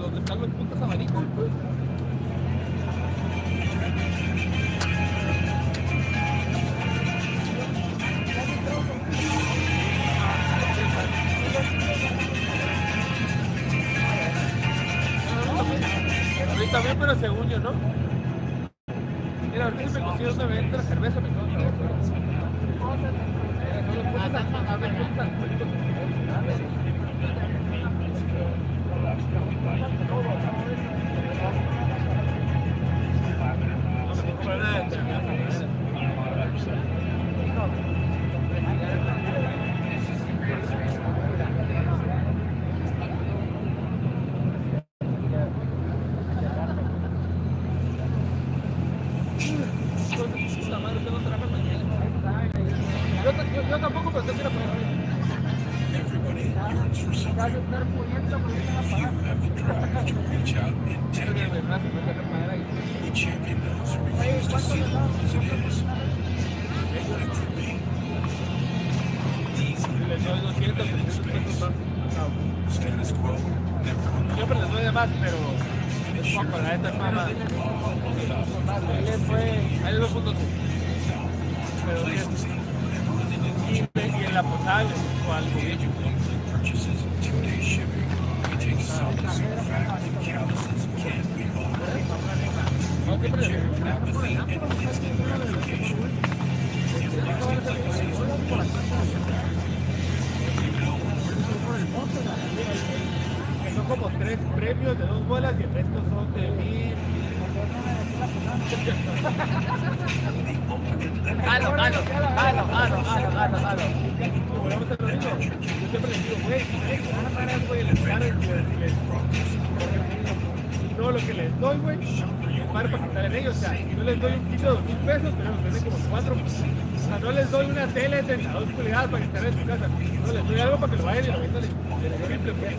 Donde están los puntos abanicos, pues. A mí también, pero según yo, ¿no? Mira, ahorita se me consiguió una venta la cerveza, me consta. Yo tampoco pensé que era para Everybody yearns for something. Few have the drive to reach out and take it. The champion knows who refuses to see the world as it is. What it could be. The status quo never. Siempre les doy de más, pero es poco, la neta es mamá. Ahí 2 puntos. Pero y en la posada o algo. premios de 2 bolas y el resto son de 1000. Jalo. Volvamos a lo mismo. Yo siempre les digo, güey, güey, les paren, todo lo que les doy, güey, para quitar en ellos. O sea, si no les doy un kit de 2000 pesos, pero les venden como 4. O sea, no les doy una tele de 32 pulgadas para que estén en su casa. No les doy algo para que lo vayan y lo vendan. Simple, pues.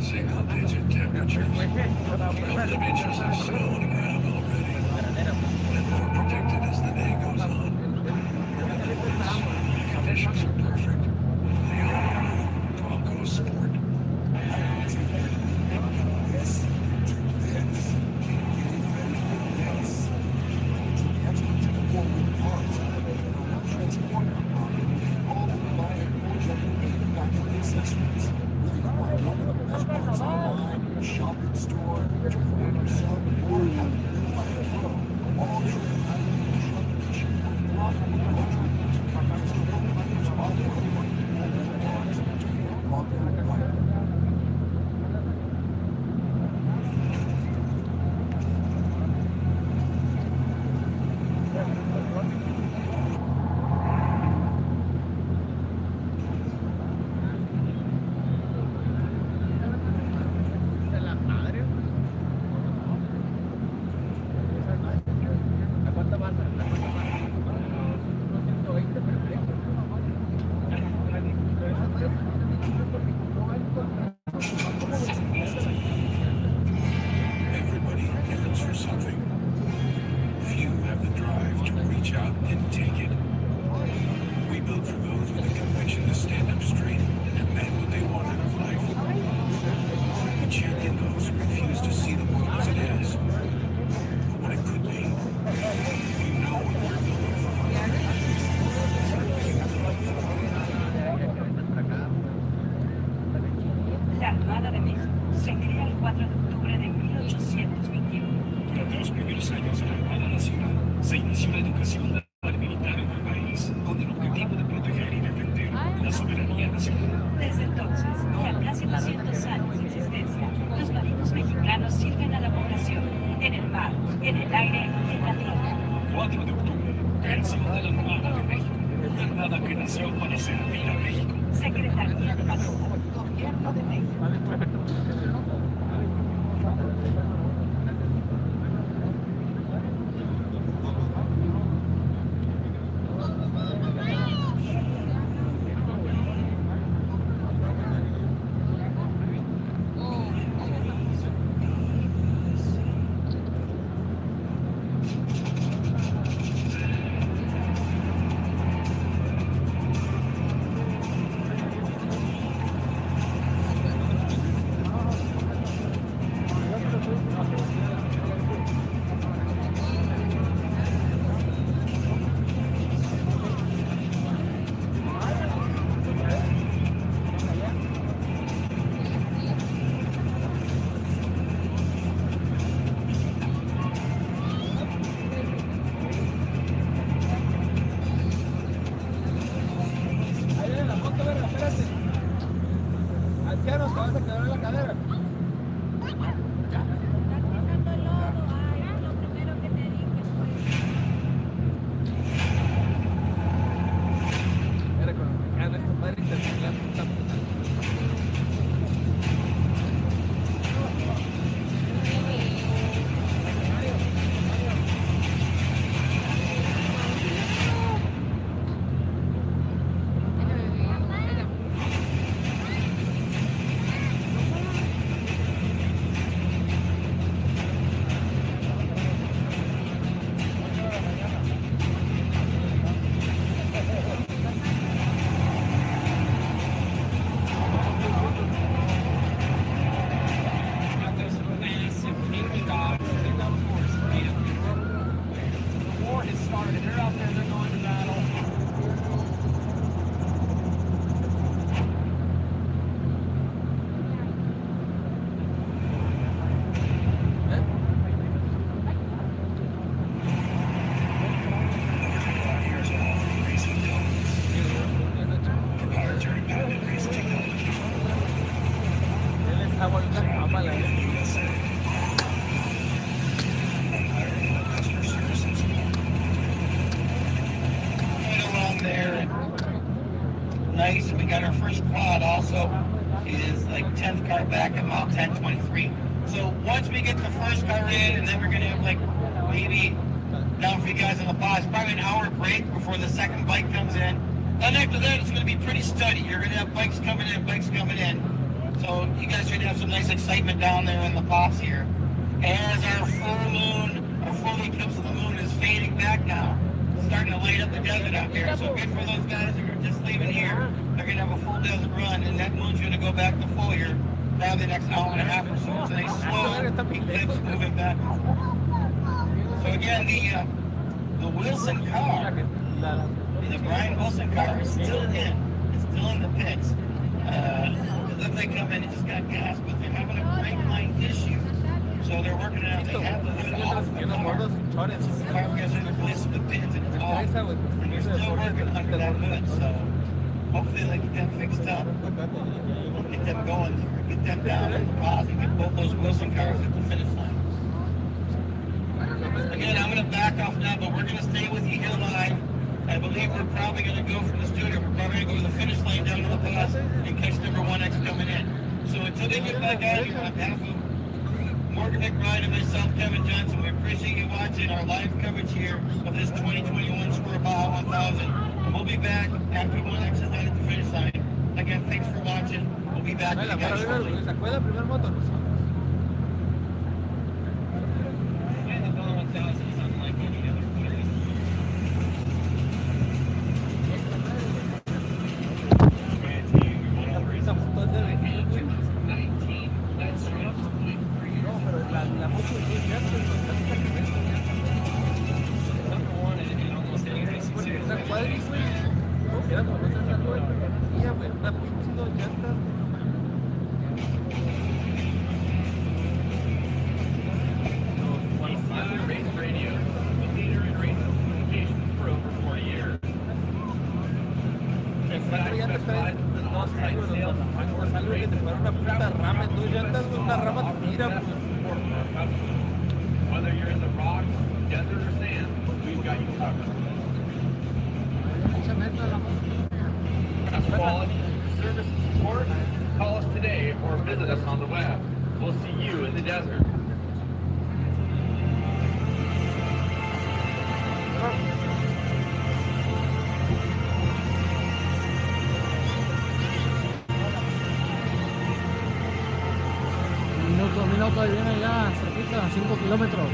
Single-digit temperatures, a couple of inches of snow on the ground already, and more predicted as the day goes on. In other words, conditions are perfect. The all-new Bronco Sport. Shopping store, Everybody yearns for something. Few have the drive to reach out and take it. We built for those with the conviction to stand up straight and demand what they want out of life. We champion those who refuse to see the world as it is, or what it could be. We know what we're building for. La Armada de México se crea el 4 de octubre de 1821. Durante los primeros años de la Armada Nacional, se inició la educación naval militar en el país, con el objetivo de proteger y defender la soberanía nacional. Desde entonces, y a casi 200 años de existencia, los marinos mexicanos sirven a la población, en el mar, en el aire y en la tierra. 4 de octubre, creación de la Armada de México, una armada que nació para servir a México. Secretaría de Marina, Gobierno de México. Nice, and we got our first quad also. It is like 10th car back at mile 1023. So once we get the first car in, and then we're gonna have like maybe down for you guys on the pause, probably an hour break before the second bike comes in. And after that, it's going to be pretty steady. You're going to have bikes coming in, bikes coming in. So you guys should have some nice excitement down there in the pots here. As our full moon, our full eclipse of the moon is fading back now. It's starting to light up the desert out here. So good for those guys who are just leaving here. They're going to have a full desert run, and that moon's going to go back to full here probably the next hour and a half or so. It's a nice slow eclipse moving back. So again, the Wilson car, the Brian Wilson car is still in. It's still in the pits. It looks like they just got gas, but they're having a brake line issue. So they're working on it. They have the hood off the car. The car gets in place of the pins and it's off. And they're still working under that hood. So hopefully they get that fixed up. Get them going there. Get them down in the pause and get both those Wilson cars at the finish line. Again, I'm going to back off now, but we're going to stay with you here live. I believe we're probably going to go from the studio. We're probably going to go to the finish line down to the pass and catch number 1X coming in. So until they get back out here on behalf of Morgan McBride and myself, Kevin Johnson, we appreciate you watching our live coverage here of this 2021 Square Baja 1000. And we'll be back after 1X is done at the finish line. Again, thanks for watching. We'll be back with you guys shortly. Whether you're in the rocks, desert, or sand, we've got you covered. For quality, service, and support, call us today or visit us on the web. We'll see you in the desert. Minuto, ahí viene ya, cerquita, 5 kilómetros.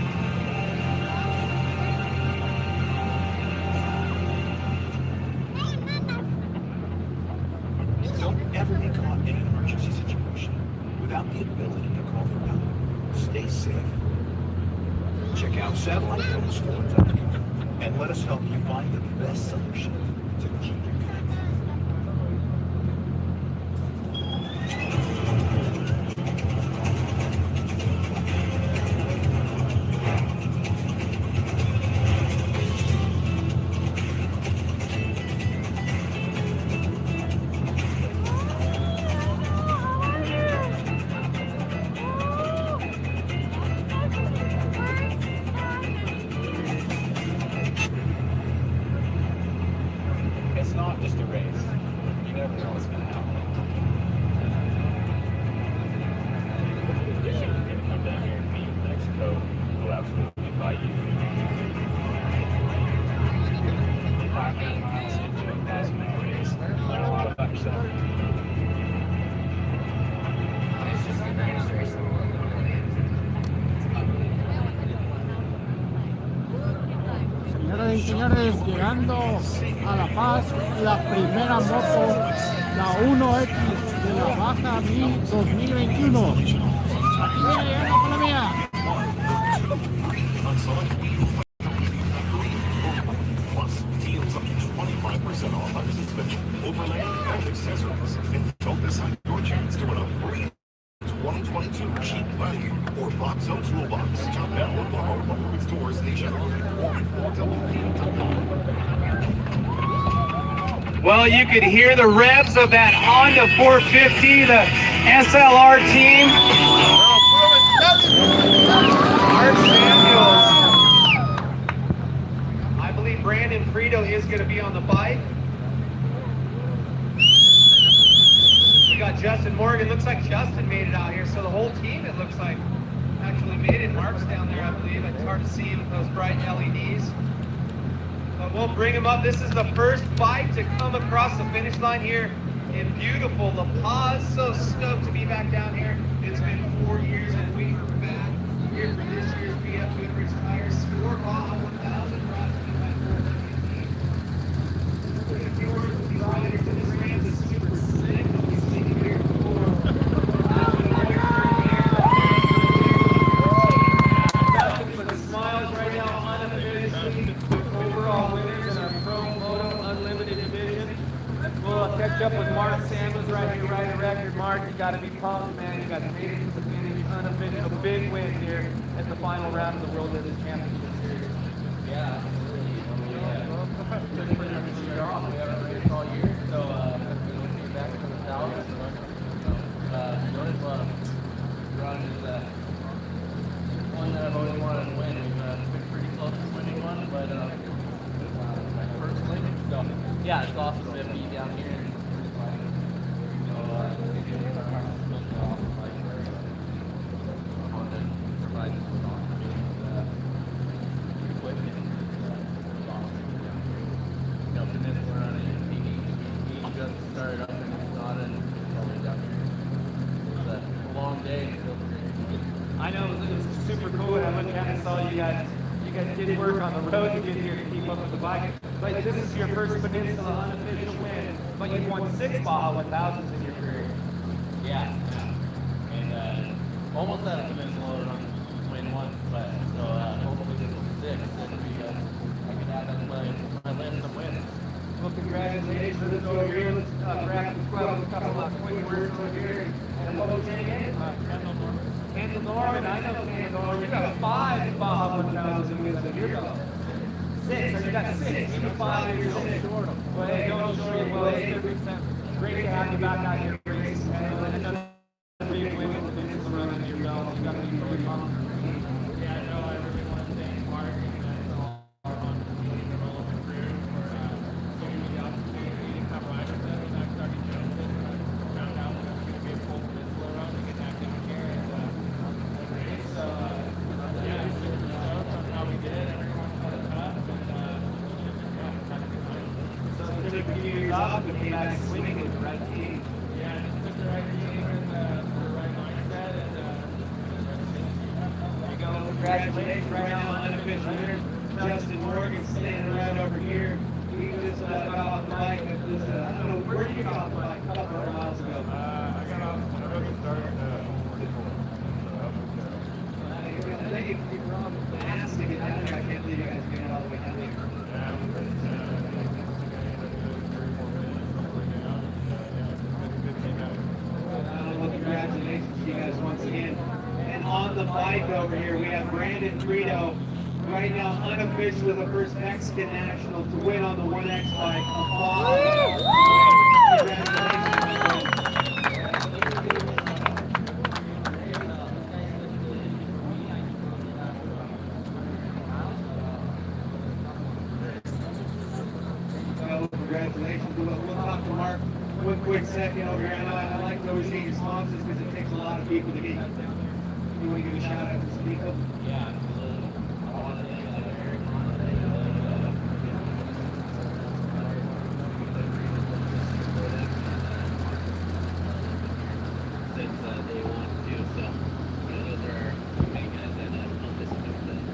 Don't ever be caught in an emergency situation without the ability to call for help. Stay safe. Check out satellitehomeschool.com and let us help you find the best solution to keep you connected. It's not just a race. You never know what's going to happen. If you come down here and meet Mexico, we'll absolutely invite you. 500 miles into a 1,000-mile race. Learn a lot about yourself. It's just the greatest race in the world. Señoras y señores, llegando a La Paz, la primera moto, la 1X de la Baja 2021. Aquí viene llegando con la mía. Plus, deals up to 25% off on suspension, overlay, and accessories. And don't miss out your chance to win a free 2022 cheap bike or Boxo Toolbox. Shop now at our local stores nationwide or at 4WP.com. Well, you could hear the revs of that Honda 450, the SLR team. Art Samuels. I believe Brandon Frito is going to be on the bike. We got Justin Morgan. Looks like Justin made it out here. So the whole team, it looks like, actually made it. Mark's down there, I believe. It's hard to see with those bright LEDs. So We'll bring him up. This is the first bike to come across the finish line here in beautiful La Paz. So stoked to be back down here. It's been 4 years and we are back here for this year's BF Goodrich Tires Score Baja 1000 brought to you by Prerunning. If you were the riders in this ramp, it's super sick. We've seen it here before. Nothing but smiles right now on the finish line. Overall winners in our Pro Moto Unlimited division. We'll catch up with Mark Sanders right here, riding a record. Mark, you got to be pumped, man. You got to make it to the finish, unofficial big win here at the final round of the World Business Championship Series. Yeah, pretty much off. We haven't raced all year, so we're back to the thousands. Run is one that I've always wanted to win. We've been pretty close to winning one, but personally, so yeah, it's awesome to be down here. Started up in ensenada and all the way down here. It was a long day. I know it was super cool. I went down and saw you guys did work on the road to get here to keep up with the bike. But this is your first Peninsula unofficial win, but you've won 6 Baja 1000s in your career. Yeah. And almost had a Peninsula win once, but so hopefully this will be 6. And I can add that to my list of wins. Well, congratulations. Let's go over here. Let's wrap this up with a couple of quick words over here. And what was your name? Kendall Norman. I know Kendall Norman. You got 5 Baja 1000 wins under your belt. 6. So you got 6. Even 5 years old. Well, hey, don't show you. Well, hey, great to have you back out here racing. And another big win with the Peninsula run under your belt. You got to be really pumped. Yeah, I know. I really want to thank Mark and you guys all on the roll of the career for giving me the opportunity to come ride with them. I started Johnson. Found out that it was going to be a full Peninsula run to get back down here and race. So, yeah, I'm super stoked on how we did. Everyone cut it up. So it took a few years off, but came back swinging with the right team. Yeah, just took the right team and the right mindset. And there you go. Congratulations right now on unofficial winner. Justin Morgan standing right over here. He was got off the bike. I don't know, where did you get off the bike? A couple of miles ago. I got off when I really started. I think you were on the ass to get down there. I can't believe you guys made it all the way down there. Well, congratulations to you guys once again. And on the bike over here, we have Brandon Frito, right now unofficially the first Mexican national to win on the 1X bike. Congratulations. We'll talk to Mark one quick second over here. I know I like to always see your sponsors because it takes a lot of people to get you. You want to give a shout out to some people? Yeah, absolutely. I want to thank Eric. Since day one too, so those are many guys that help us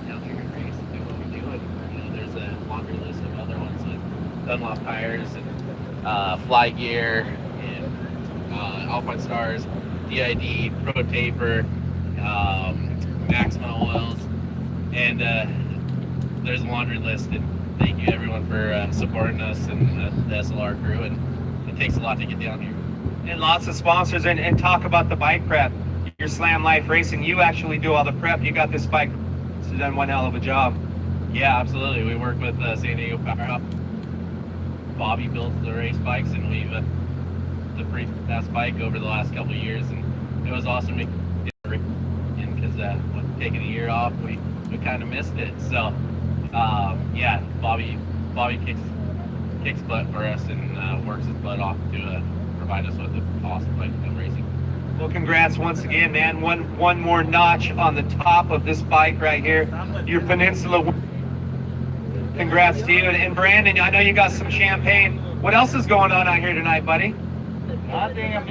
down here and race and do what we do. And there's a laundry list of other ones like Dunlop tires and Fly Gear and Alpine Stars, DID, Pro Taper, Maxima Oils, and there's a laundry list. And thank you everyone for supporting us and the SLR crew. And it takes a lot to get down here. And lots of sponsors. And talk about the bike prep. Your Slam Life Racing, you actually do all the prep. You got this bike. It's done one hell of a job. Yeah, absolutely. We work with San Diego Power. Bobby builds the race bikes, and we've the pretty fast bike over the last couple of years, and it was awesome to get in because with taking a year off, we kind of missed it. So yeah, Bobby kicks butt for us and works his butt off to provide us with an awesome bike to come racing. Well, congrats once again, man. One more notch on the top of this bike right here. Your Peninsula. Congrats to you. And Brandon, I know you got some champagne. What else is going on out here tonight, buddy? Nothing, I'm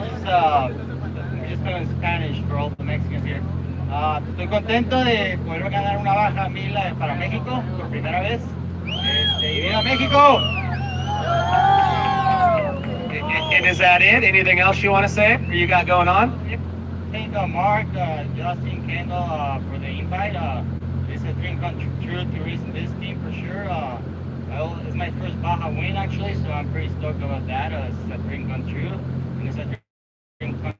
just going Spanish for all the Mexicans here. Estoy contento de poder ganar una Baja 1000 para México por primera vez. Y ¡viva México! And is that it? Anything else you want to say or you got going on? Thank Mark, Justin, Kendall for the invite. It's a dream come true to race this team for sure. It's my first Baja win actually, so I'm pretty stoked about that. It's a dream come true. And it's a dream come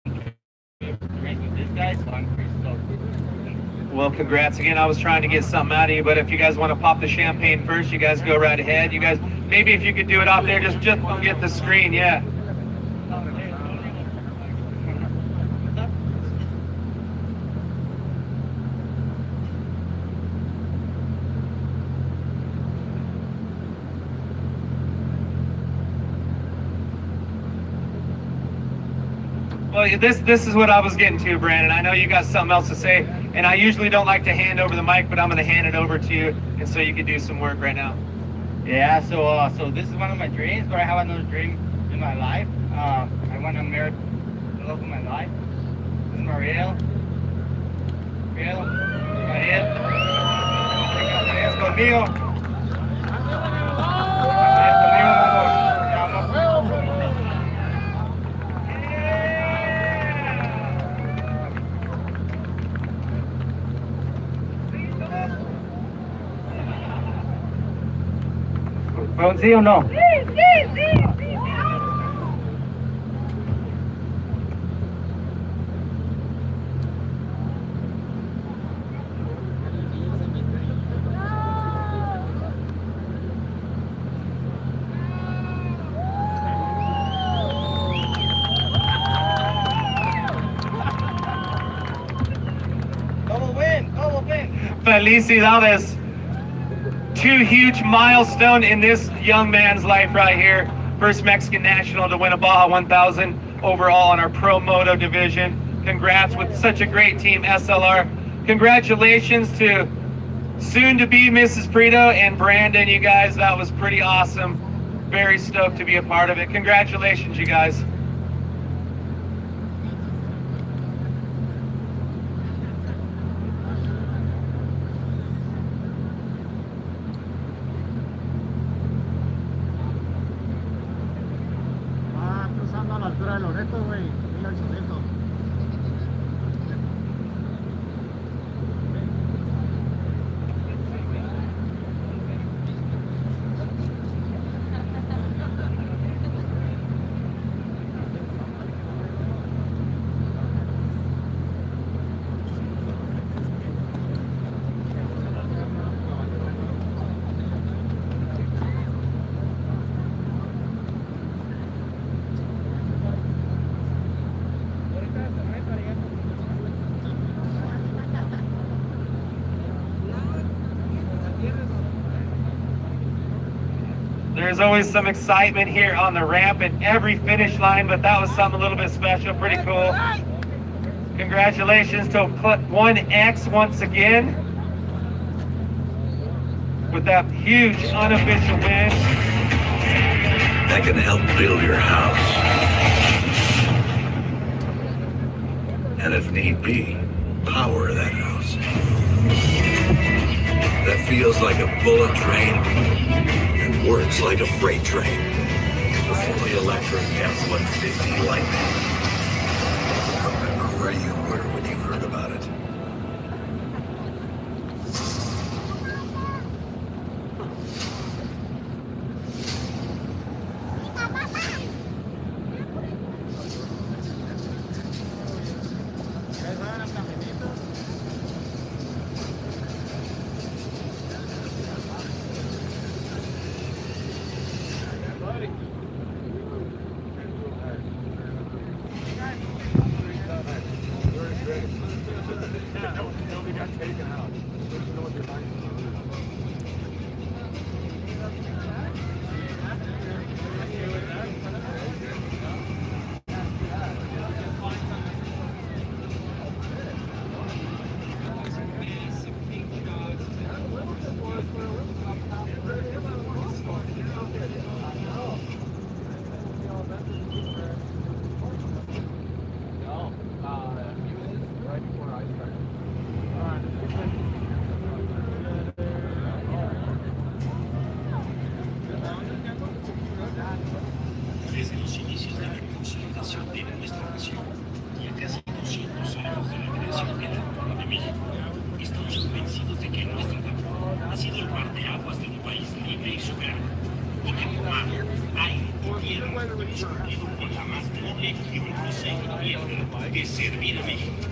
true to race with this guy, so I'm pretty stoked. Well, congrats again. I was trying to get something out of you, but if you guys want to pop the champagne first, you guys go right ahead. You guys, maybe if you could do it off there, just get the screen, yeah. Well, this is what I was getting to, Brandon. I know you got something else to say, and I usually don't like to hand over the mic, but I'm going to hand it over to you, and so you can do some work right now. Yeah, so this is one of my dreams, but I have another dream in my life. I want to marry the love of my life. This is Mariel. Mariel, Mariel es conmigo. Mariel es conmigo, amor. Te amo. ¿Sí o no? Sí, sí, sí, sí. Double win, double win. Felicidades. Two huge milestone in this young man's life right here. First Mexican national to win a Baja 1000 overall in our Pro Moto division. Congrats with such a great team, SLR. Congratulations to soon to be Mrs. Prito and Brandon, you guys. That was pretty awesome. Very stoked to be a part of it. Congratulations, you guys. There's always some excitement here on the ramp at every finish line, but that was something a little bit special, pretty cool. Congratulations to 1X once again with that huge unofficial win. That can help build your house. And if need be, power that house. That feels like a bullet train. Works like a freight train. The fully electric F-150 Lightning. I remember where you were when you heard about it. inicios de la consolidación de nuestra nación y a casi 200 años de la creación del Autónomo de México, estamos convencidos de que nuestra labor ha sido el parteaguas de un país libre y soberano, donde tomar aire y tierra hemos cumplido con la más noble y honrosa encomienda de servir a México.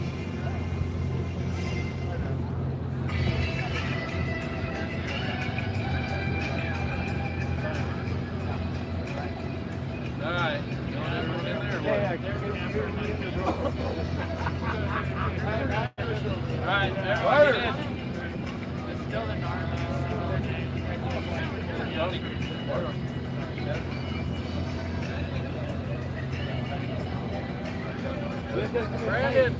Brandon,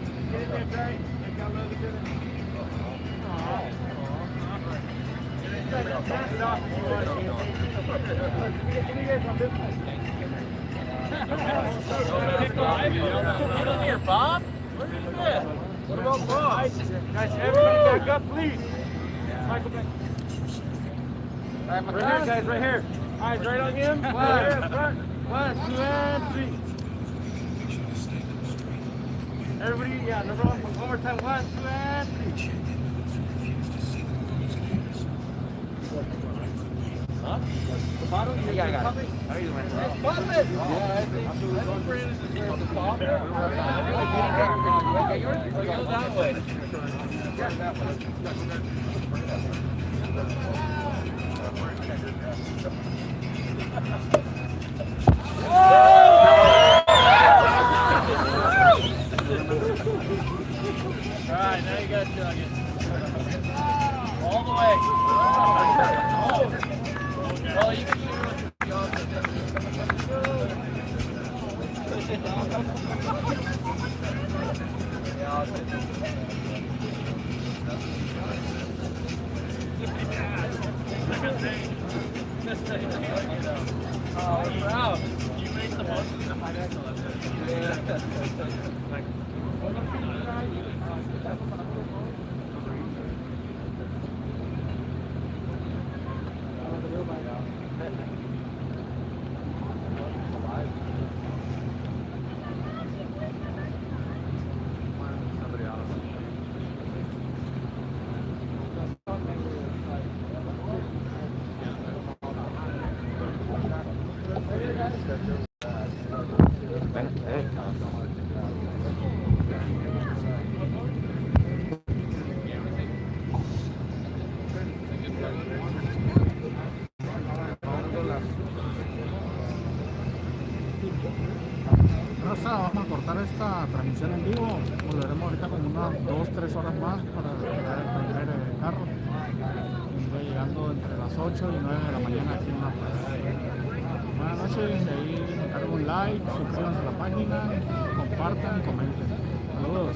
here, Bob. Where you been? What about Bob? Guys, everybody back up, please. Michael, back. All right, right here, guys, right here. Eyes right on him. One, two, and three. Everybody, yeah, number one more time. 1, 2, and 3. Huh? The bottom? Yeah, I got it. How are you doing? Bottom it! Yeah, absolutely. The top there? Go that way. Yeah, that way. Alright, now you gotta jug it. All the way. Oh, you can oh, wow. You make the most of the financial Vamos a cortar esta transmisión en vivo. Volveremos ahorita como unas 2-3 horas más para llegar al primer carro. Estoy llegando entre las 8 y 9 de la mañana aquí en una plaza. Buenas noches, ahí encargo un like, suscríbanse a la página, compartan, comenten. Saludos.